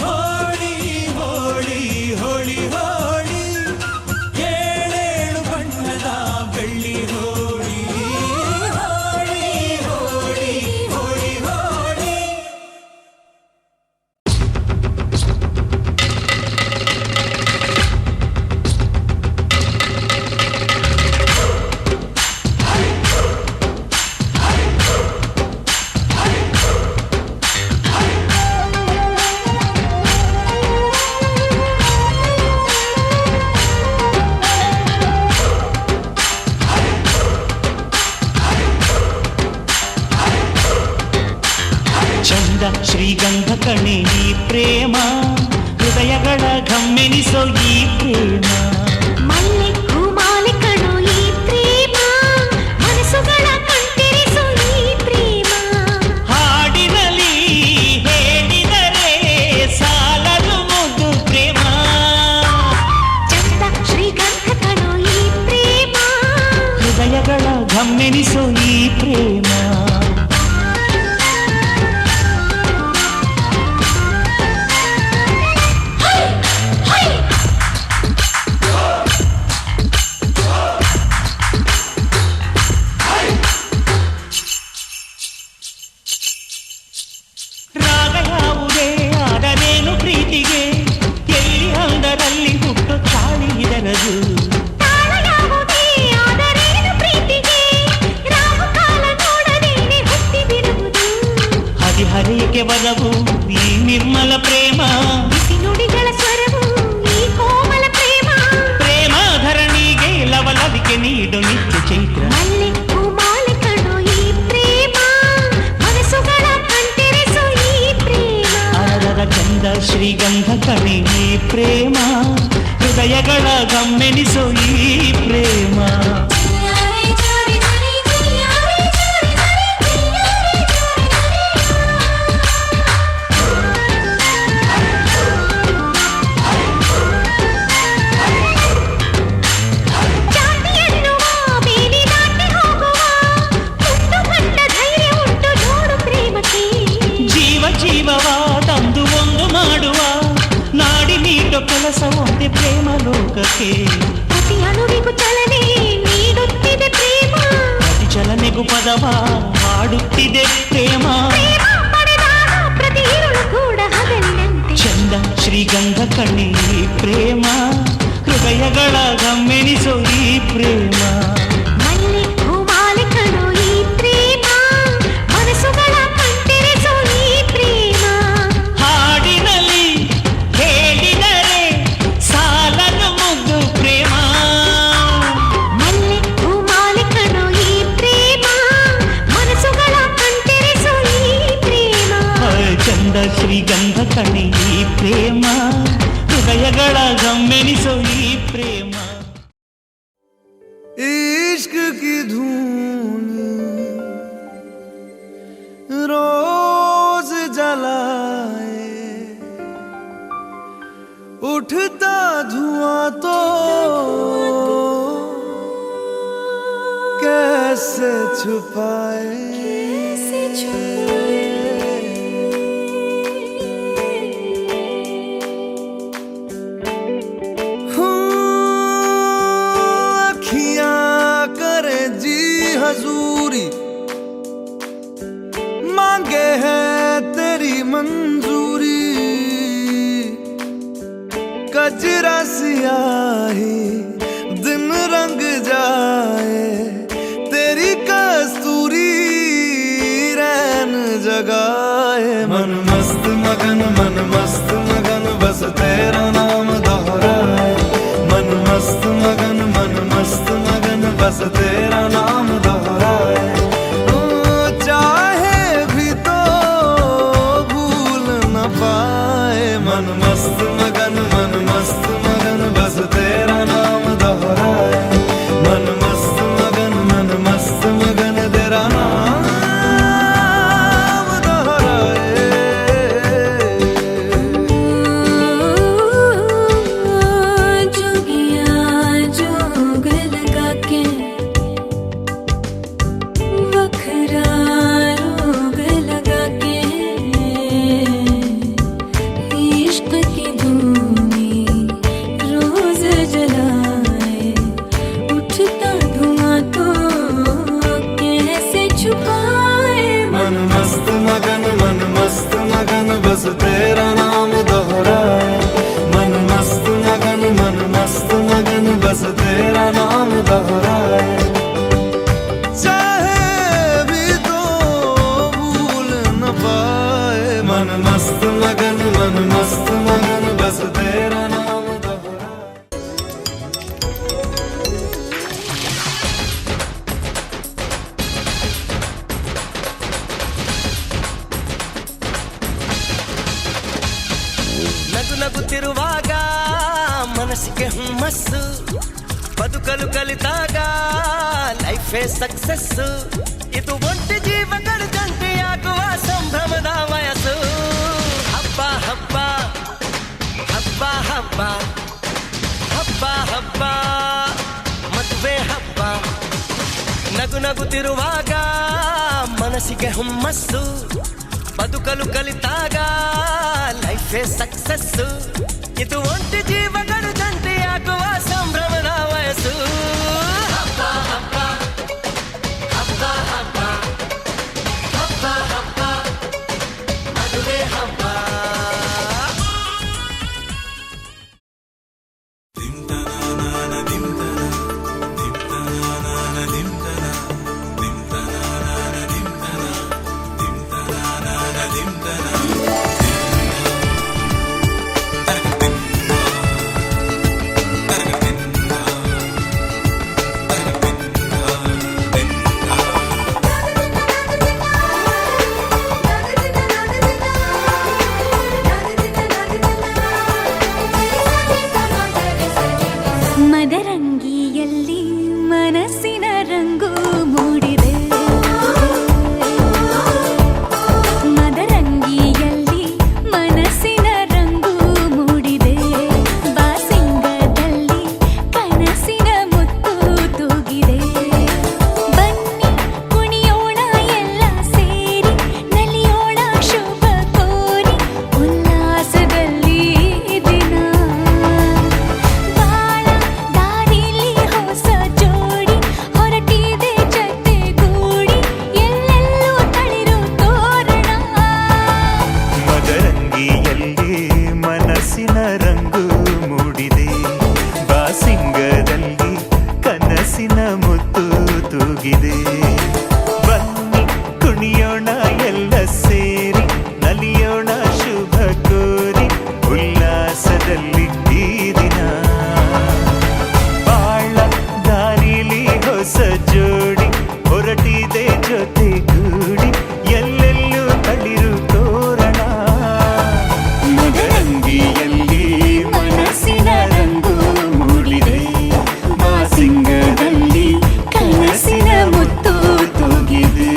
ಹೋಳಿ ಹೋಳಿ ಹೋಳಿ ಹೋಳಿ, ಏಳೇಳು ಬಣ್ಣದ ಬೆಳ್ಳಿ ಹೋಳಿ. ಹೋಳಿ ಹೋಳಿ ಪ್ರೇಮ ಹೃದಯಗಳ ಘಮ್ಮೆನಿಸೋ ಈ ಪ್ರೇಮ ಮಲ್ಲೆ ಹೂಮಾಲೆ ಕಣೋ ಈ ಪ್ರೇಮ ಮನಸ್ಸುಗಳ ಕಣ್ತೆರೆಸೋ ಈ ಪ್ರೇಮ ಹಾಡಿನಲ್ಲಿ ಹೇಳಿದರೆ ಸಾಲಲು ಮುದ್ದು ಪ್ರೇಮ ಚಂದ ಶ್ರೀಗಂಧ ಕಣೋ ಈ ಪ್ರೇಮ ಹೃದಯಗಳ ಘಮ್ಮೆನಿಸೋ ಈ ಪ್ರೇಮ ರಾಗ ಯಾವುದೇ ಆದರೇನು ಪ್ರೀತಿಗೆ ಎಲ್ಲಿ ಅಂದರಲ್ಲಿ ಹುಟ್ಟು ಚಾಳಿ ಇದರದು ತಾಳ ಯಾವುದೇ ಆದರೇನು ಪ್ರೀತಿಗೆ ರಾಹುಕಾಲ ನೋಡದೇನೆ ಹುಟ್ಟಿದಿರುವುದು ಹದಿಹರೆಯಕ್ಕೆ ಬರವು ಈ ನಿರ್ಮಲ ಪ್ರೇಮ ಬಿಸಿ ನುಡಿಗಳ ಸ್ವರವು ಈ ಕೋಮಲ ಪ್ರೇಮ ಪ್ರೇಮ ಧರಣಿಗೆ ಲವಲವಿಕೆ ನೀಡು ನಿತ್ಯ ಚೈತ್ರ ಮಲ್ಲೆ ಹೂಮಾಲೆ ಕಣೋ ಈ ಪ್ರೇಮ ಮನಸ್ಸುಗಳ ಕಣ್ತೆರೆಸೋ ಈ ಪ್ರೇಮ ಅರರ ಚಂದ ಶ್ರೀಗಂಧ ಕಣೆ ಈ ಪ್ರೇಮ ಹೃದಯಗಳ ಗಮ್ಮೆನಿಸೋ ಈ ಪ್ರೇಮ ಜಿಯಾರೆ ಜಾರಿ ಜರಿ ಜಿಯಾರೆ ಜಾರಿ ಜರಿ ಜಿಯಾರೆ ಜಾರಿ ಎನ್ನುವ ಬೇಲಿ ದಾಟಿ ಹೋಗುವ ಹುಟ್ಟು ಬಂದ ಧೈರ್ಯ ಉಂಟು ನೋಡು ಪ್ರೇಮಕ್ಕೆ ಜೀವ ಜೀವವ ತಂದು ಒಂದು ಮಾಡುವ ನಾಡಿ ನೀಡೋ ಕೆಲಸ ಒಂದೇ ಪ್ರೇಮ ಲೋಕಕ್ಕೆ ಪ್ರತಿ ಅಣುವಿಗೂ ಚಲನೆ ನೀಡುತ್ತಿದೆ ಪ್ರೇಮ ಪ್ರತಿ ಚಲನೆಗೂ ಪದವ ಹಾಡುತ್ತಿದೆ ಪ್ರೇಮ ಪ್ರೇಮ ಪಡೆದಾಗ ಪ್ರತಿ ಇರುಳು ಕೂಡ ಹಗಲಿನಂತೆ ಚಂದ ಶ್ರೀಗಂಧ ಕಣ್ಣಿ ಈ ಪ್ರೇಮ ಹೃದಯಗಳ ಗಮ್ಮೆನಿಸೋ ಈ ಪ್ರೇಮ ಮಲ್ಲೆ ಹೂಮಾಲೆ ಕಣೋ ಈ ಪ್ರೇಮ ಮನಸ್ಸುಗಳ ಕಣ್ತೆರೆಸೋ ಈ ಪ್ರೇಮ ಹಾಡಿನಲ್ಲಿ ಹೇಳಿದರೆ ಸಾಲಲು ಮುದ್ದು ಪ್ರೇಮ ಮಲ್ಲೆ ಹೂಮಾಲೆ ಕಣೋ ಈ ಪ್ರೇಮ ಮನಸ್ಸುಗಳ ಕಣ್ತೆರೆಸೋ ಈ ಪ್ರೇಮ ಚಂದ ಶ್ರೀಗಂಧ ಕಣ್ಣಿ ಈ ಪ್ರೇಮ ಹೃದಯಗಳ ಗಮ್ಮೆನಿಸೋ ಈ ಪ್ರೇಮ इश्क की धून रोज जलाए उठता धुआं तो कैसे छुपाए अखियां करे जी हजूरी मांगे है तेरी मंजूरी कजरा सियाही दिन रंग जाए तेरी कस्तूरी रैन जगाए मन मस्त मगन बस तेरा नाम दोहराए मन मस्त मगन बस तेरा नाम दोहराए चाहे भी तो भूल न पाए मन मस्त मगन बस तेरा नाम दोहराए मन मस्त मगन तेरा नाम दोहराए जोगिया जोग लगा के वखरा रोग लगा के इश्क की धूनी ನಗುತ್ತಿರುವಾಗ ಮನಸ್ಸಿಗೆ ಹುಮ್ಮಸ್ಸು ಬದುಕಲು ಕಲಿತಾಗ ಲೈಫೇ ಸಕ್ಸಸ್ಸು ಇದು ಒಂಟಿ ಜೀವಗಳು ಜಂಟಿಯಾಗುವ ಸಂಭ್ರಮದ ವಯಸ್ಸು ಹಬ್ಬ ಹಬ್ಬ ಹಬ್ಬ ಹಬ್ಬ ಹಬ್ಬ ಹಬ್ಬ ಮದುವೆ ಹಬ್ಬ ನಗು ನಗುತ್ತಿರುವಾಗ ಮನಸ್ಸಿಗೆ ಹುಮ್ಮಸ್ಸು ಬದುಕಲು ಕಲಿತಾಗ ಲೈಫೇ ಸಕ್ಸಸ್ಸು ಇದು ಒಂಟಿ ಜೀವಗಳು ಜಂಟಿಯಾಗುವ ಸಂಭ್ರಮದ ವಯಸ್ಸು ಹಬ್ಬ ಹಬ್ಬ ಹಬ್ಬ ಹಬ್ಬ ಹಬ್ಬ ಹಬ್ಬ ಮದುವೆ ಹಬ್ಬ ಮದರಂಗಿಯಲ್ಲಿ ಮನಸ್ಸಿನ ರಂಗು ಮೂಡಿದೆ ಮದರಂಗಿಯಲ್ಲಿ ಮನಸ್ಸಿನ ರಂಗು ಮೂಡಿದೆ ಬಾಸಿಂಗದಲ್ಲಿ ಕನಸಿನ ಮುತ್ತು ತೂಗಿದೆ ಬನ್ನಿ ಕುಣಿಯೋಣ ಎಲ್ಲ ಸೇರಿ ನಲಿಯೋಣ ಶುಭ ಕೋರಿ ಉಲ್ಲಾಸದಲ್ಲಿ ದಿನ ಬಾಳ ದಾರಿಲಿ ಹೊಸ ಜೋಡಿ ಹೊರಟಿದೆ ಜೊತೆಗೂಡಿ ಎಲ್ಲೆಲ್ಲೂ ತಳಿರು ತೋರಣ ಮದರಂಗಿಯಲ್ಲಿ ಮನಸ್ಸಿನ ರಂಗು ಮೂಡಿದೆ ಬಾಸಿಂಗದಲ್ಲಿ ಕನಸಿನ ಮುತ್ತು ತೂಗಿದೆ ಬನ್ನಿ ಕುಣಿಯೋಣ ಎಲ್ಲ ಸೇರಿ ನಲಿಯೋಣ ಶುಭ ಕೋರಿ ಉಲ್ಲಾಸದಲ್ಲಿ ಈ ದಿನ ಬಾಳ ದಾರಿಲಿ ಹೊಸ ಜೋಡಿ ಹೊರಟಿದೆ ಜೊತೆಗೂಡಿ ಎಲ್ಲೆಲ್ಲೂ ತಳಿರು ತೋರಣ ಮದರಂಗಿಯಲ್ಲಿ ಮನಸ್ಸಿನ ರಂಗು ಮೂಡಿದೆ ಬಾಸಿಂಗದಲ್ಲಿ ಕನಸಿನ ಮುತ್ತು ತೂಗಿದೆ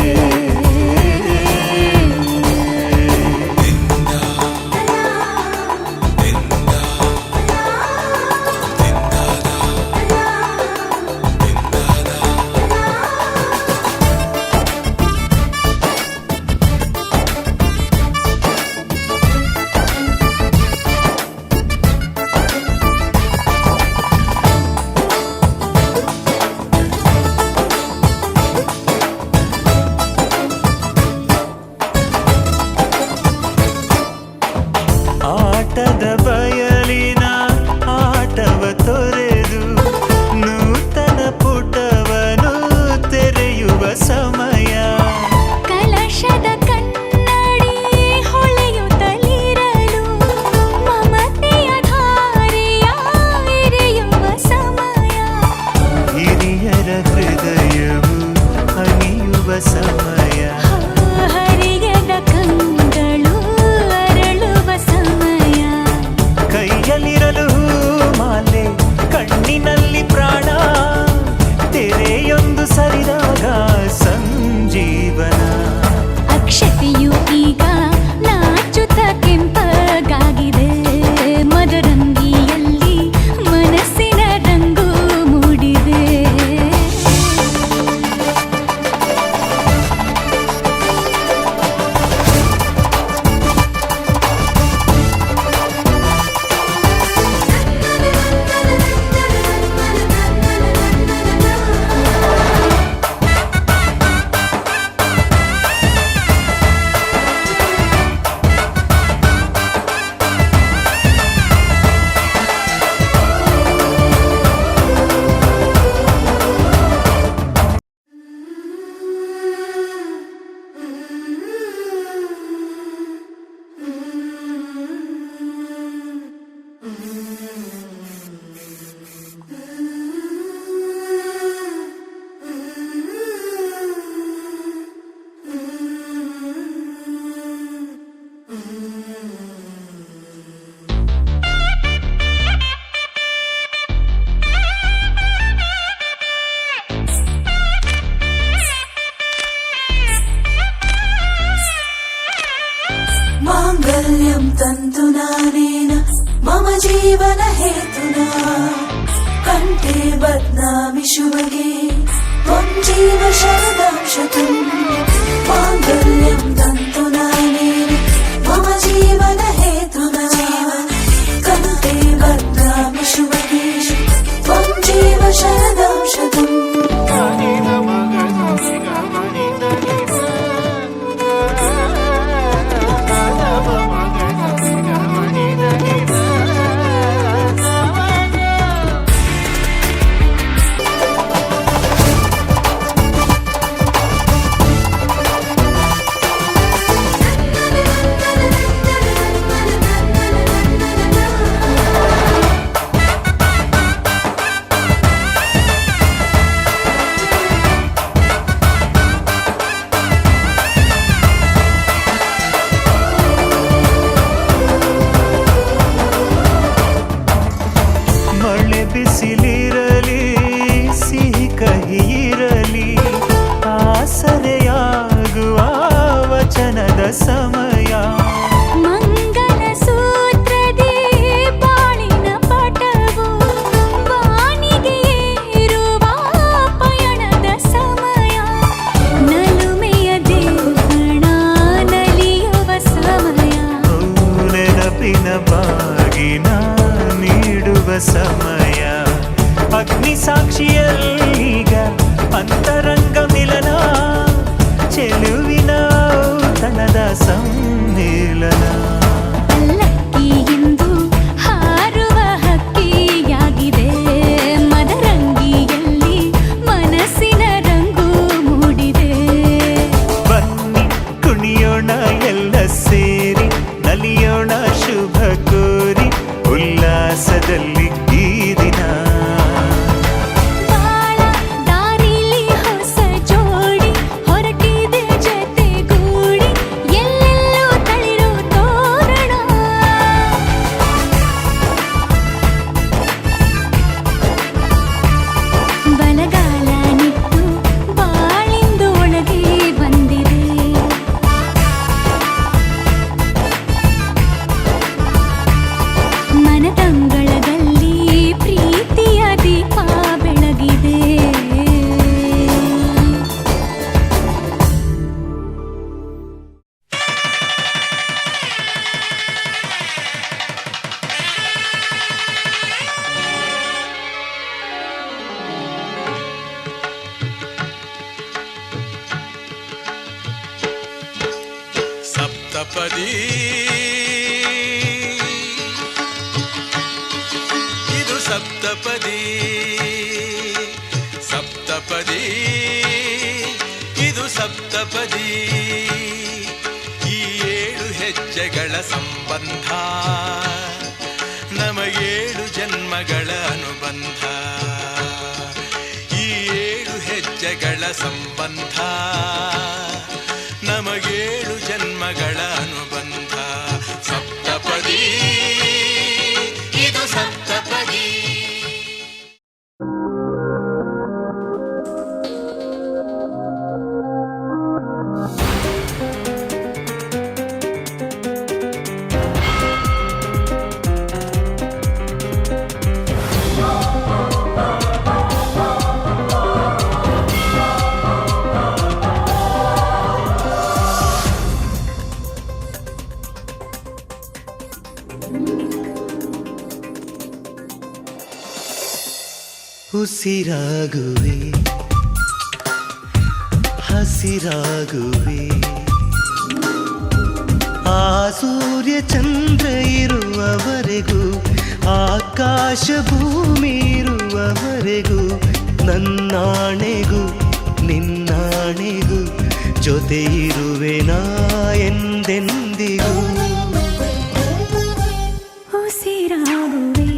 ಆಟದ ಬಯಲಿನ ಆಟವ ತೊರೆದು ನೂತನ ಪುಟವನು ತೆರೆಯುವ ಸಮಯ ಕಲಶದ ಕನ್ನಡಿ ಹೊಳೆಯುತ್ತಲಿರಲು ಮಮತೆಯ ಧಾರೆಯ ಎರೆಯುವ ಸಮಯ ಹಿರಿಯರ ಹೃದಯವು ಹನಿಯುವ ಸಮಯ ಹರಿಯದ ಕಂಗಳು ಅರಳುವ ಸಮಯ ಕೈಯಲ್ಲಿರಲು ಮಾಲೆ अनेन मम जीवन हेतुना कण्ठे बध्नामि शुभगे त्वं जीव शरदं शतम् माङ्गल्यं तन्तुनानेन मम जीवन हेतुना कण्ठे बध्नामि शुभगे त्वं जीव शरदं शतम् ಮಳೆ ಬಿಸಿಲಿರಲಿ ಸಿಹಿ ಕಹಿ ಇರಲಿ ಆಸರೆಯಾಗುವ ವಚನದ ಸಮಯ ಮಂಗಲ ಸೂತ್ರದಿ ಬಾಳಿನ ಪಟವು ಬಾನಿಗೆ ಏರುವ ಪಯಣದ ಸಮಯ ನಲುಮೆಯ ದೇವಣ ನಲಿಯುವ ಸಮಯ ನೆನಪಿನ ಬಾಗಿನ ನೀಡುವ ಸಮಯ ಅಗ್ನಿ ಸಾಕ್ಷಿಯಲ್ಲೀಗ ಅಂತರಂಗ ಮಿಲನ ಚೆಲುವಿನ ಔತಣದ ಸಮ್ಮಿಲನ ಲಕ್ಕಿಯಿಂದ ಹಾರುವ ಹಕ್ಕಿಯಾಗಿದೆ ಮದರಂಗಿಯಲ್ಲಿ ಮನಸ್ಸಿನ ರಂಗು ಮೂಡಿದೆ ಬನ್ನಿ ಕುಣಿಯೋಣ ಎಲ್ಲ ಸೇರಿ ನಲಿಯೋಣ ಶುಭ ಕೋರಿ ಉಲ್ಲಾಸದಲ್ಲಿ ಈ ದಿನ ಬಾಳ ದಾರಿಲಿ ಹೊಸ ಜೋಡಿ ಹೊರಟಿದೆ ಜತೆಗೂಡಿ ಎಲ್ಲೆಲ್ಲೂ ತಳಿರು ತೋರಣ ಬಲಗಾಲ ನಿಟ್ಟು ಬಾಳಿಂದು ಒಳಗೆ ಬಂದಿದೆ ಮನದಂಗಳದಲ್ಲಿ ಪ್ರೀತಿಯ ದೀಪ ಬೆಳಗಿದೆ ಸಪ್ತಪದಿ ಇದು ಸಪ್ತಪದಿ ಸಪ್ತಪದಿ ಇದು ಸಪ್ತಪದಿ ಈ 7 ಹೆಜ್ಜೆಗಳ ಸಂಬಂಧ ನಮಗೇಳು ಜನ್ಮಗಳ ಅನುಬಂಧ ಈ 7 ಹೆಜ್ಜೆಗಳ ಸಂಬಂಧ ನಮಗೇಳು ಜನ್ಮಗಳ ಅನುಬಂಧ ಸಪ್ತಪದಿ ಇದು ಸಪ್ತಪದಿ ಉಸಿರಾಗುವೆ ಹಸಿರಾಗುವೆ ಆ ಸೂರ್ಯ ಚಂದ್ರ ಇರುವವರೆಗೂ ಆಕಾಶ ಭೂಮಿ ಇರುವವರೆಗೂ ನನ್ನಾಣೆಗೂ ನಿನ್ನಾಣೆಗೂ ಜೊತೆ ಇರುವೆ ನಾ ಎಂದೆಂದಿಗೂ ಉಸಿರಾಗುವೆ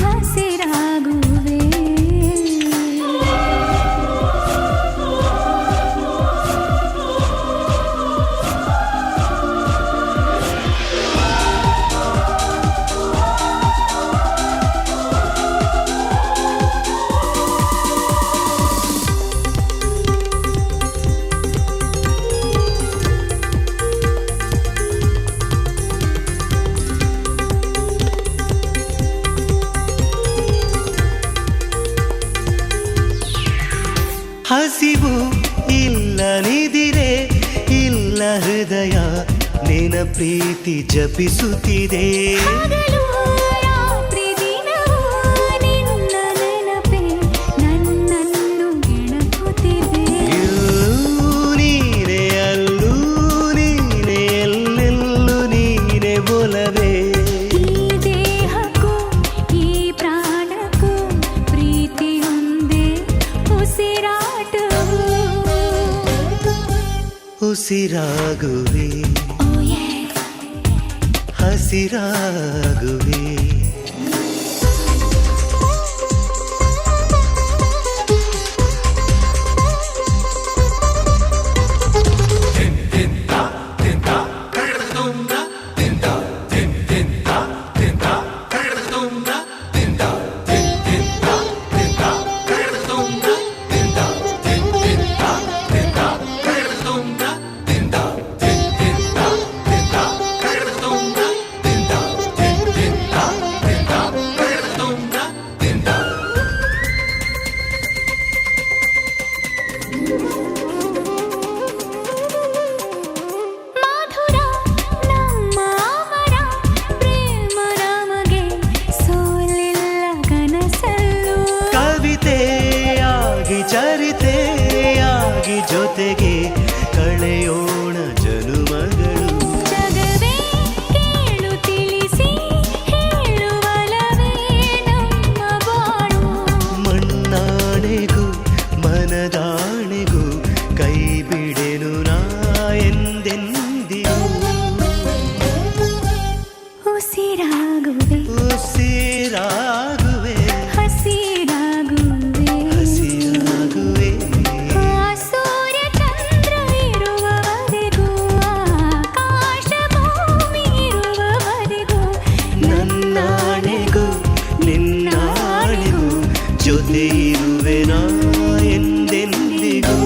ಹಸಿರಾಗುವೆ ಹಸಿವು ಇಲ್ಲ ನಿದಿರೆ ಇಲ್ಲ ಹೃದಯ ನಿನ ಪ್ರೀತಿ ಜಪಿಸುತ್ತಿದೆ. ಹಗಲು ರಾತ್ರಿ ದಿನವೂ ನಿನ್ನ ನೆನಪೇ ನನ್ನನ್ನು ಗೆಣಕುತ್ತಿದೆ. ನೀನೆ ಅಲ್ಲೂ ನೀನೆ ಎಲ್ಲೆಲ್ಲೂ ನೀನೆ ಒಲವೇ. ಈ ದೇಹಕ್ಕೂ ಈ ಪ್ರಾಣಕ್ಕೂ ಪ್ರೀತಿಯೊಂದೇ ಉಸಿರಾಟವು. ಉಸಿರಾಗುವೆ Oh yeah. ಹಸಿರಾಗುವೆ. ಮಧುರ ನಮ್ಮ ಅಮರ ಪ್ರೇಮ ನಮಗೆ ಸೋಲಿಲ್ಲ ಕನಸಲ್ಲೂ. ಕವಿತೆಯಾಗಿ ಚರಿತೆಯಾಗಿ ಜೊತೆಗೆ ಕಳೆಯೋಣ ಜನುಮಗಳು. ಜಗವೇ ಕೇಳು ತಿಳಿಸಿ ಹೇಳುವಲವೇ ನಮ್ಮ ಬಾಳು. ಮಣ್ಣಾಣೆಗೂ ಮನದಾಣೆಗೂ ಕೈ ಬಿಡೆನು ನಾ ಎಂದೆಂದಿಗೂ. ಉಸಿರಾಗುವೆ ಉಸಿರಾಗುವೆ ಹಸಿರಾಗುವೆ. ಹಸಿರಾಗುವೆ. ಆ ಸೂರ್ಯ ಚಂದ್ರ ಇರುವವರೆಗೂ ಆಕಾಶ ಭೂಮಿ ಇರುವವರೆಗೂ ನನ್ನಾಣೆಗೂ ನಿನ್ನಾಣೆಗೂ ಜೊತೆ ಇರುವೆ ನಾ ಎಂದೆಂದಿಗೂ.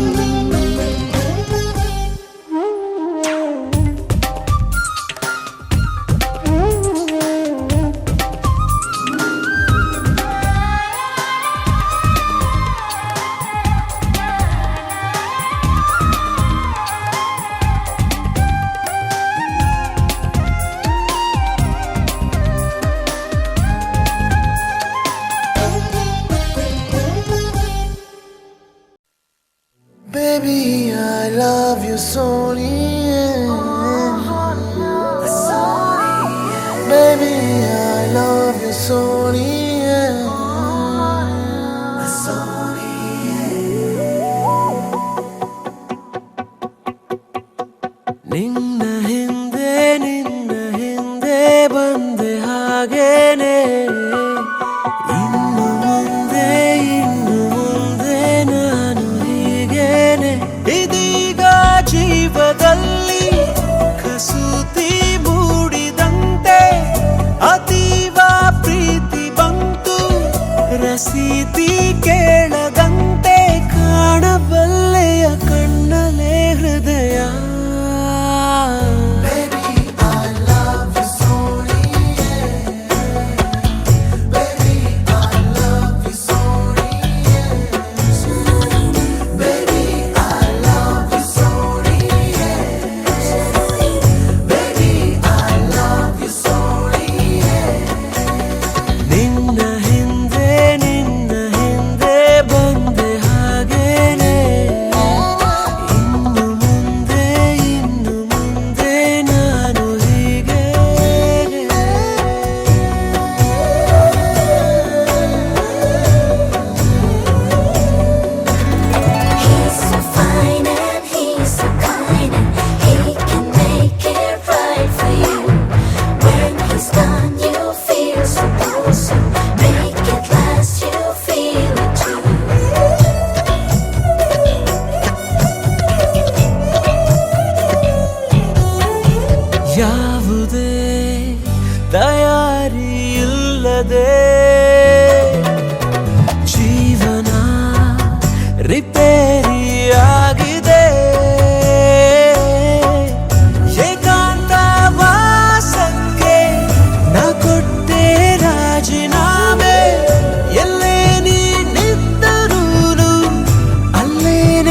Baby, I love you so, baby, I love you so, ನಿನ್ನ ಹಿಂದೆ ಬಂದೆ ಹಾಗೇನೆ. ಇನ್ನು ಮುಂದೆ ನಾನು ಹೀಗೇನೆ. ಇದೀಗ ಜೀವದಲ್ಲಿ ಕಸೂತಿ ಮೂಡಿದಂತೆ ಅತೀವ ಪ್ರೀತಿ ಬಂತು. ರಸೀತಿ ಕೇಳದಂತೆ ಕಾಣಬಲ್ಲೆಯ ಕಣ್ಣಲೆ ಹೃದಯ. ನಿನ್ನ ಹಿಂದೆ ಬಂದೆ ಹಾಗೇನೆ. ಇನ್ನು ಮುಂದೆ ನಾನು ಹೀಗೆ. He's so fine and he's so kind and he can make it right for you. When he's gone you feel so close. Make it last, you feel it too. ಯಾವುದೇ ತಯಾರಿ ಇಲ್ಲದೆ ಜೀವನ ರಿಪೇರಿಯಾಗಿದೆ. ಏಕಾಂತ ವಾಸಕ್ಕೆ ನಾ ಕೊಟ್ಟೆ ರಾಜೀನಾಮೆ. ಎಲ್ಲೇ ನೀನಿದ್ದರೂ ಅಲ್ಲೇನೆ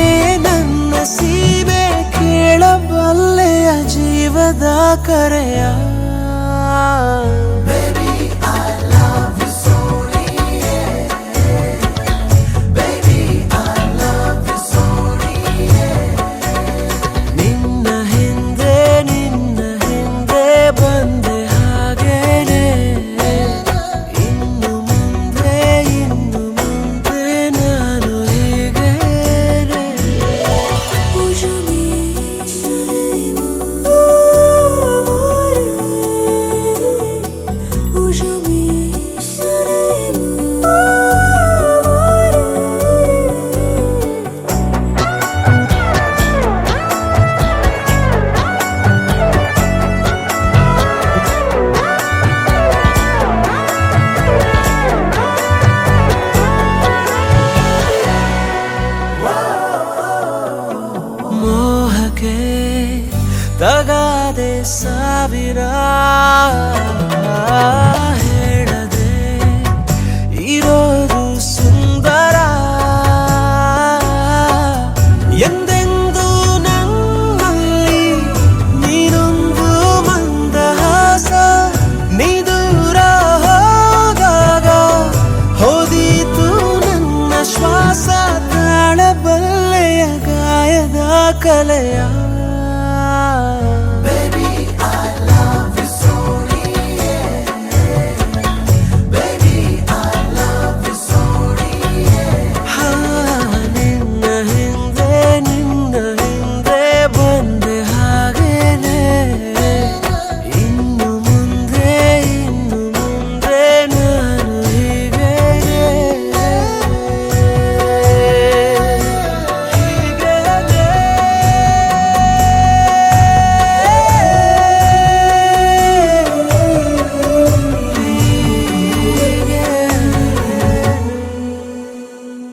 ಅಲೆಯ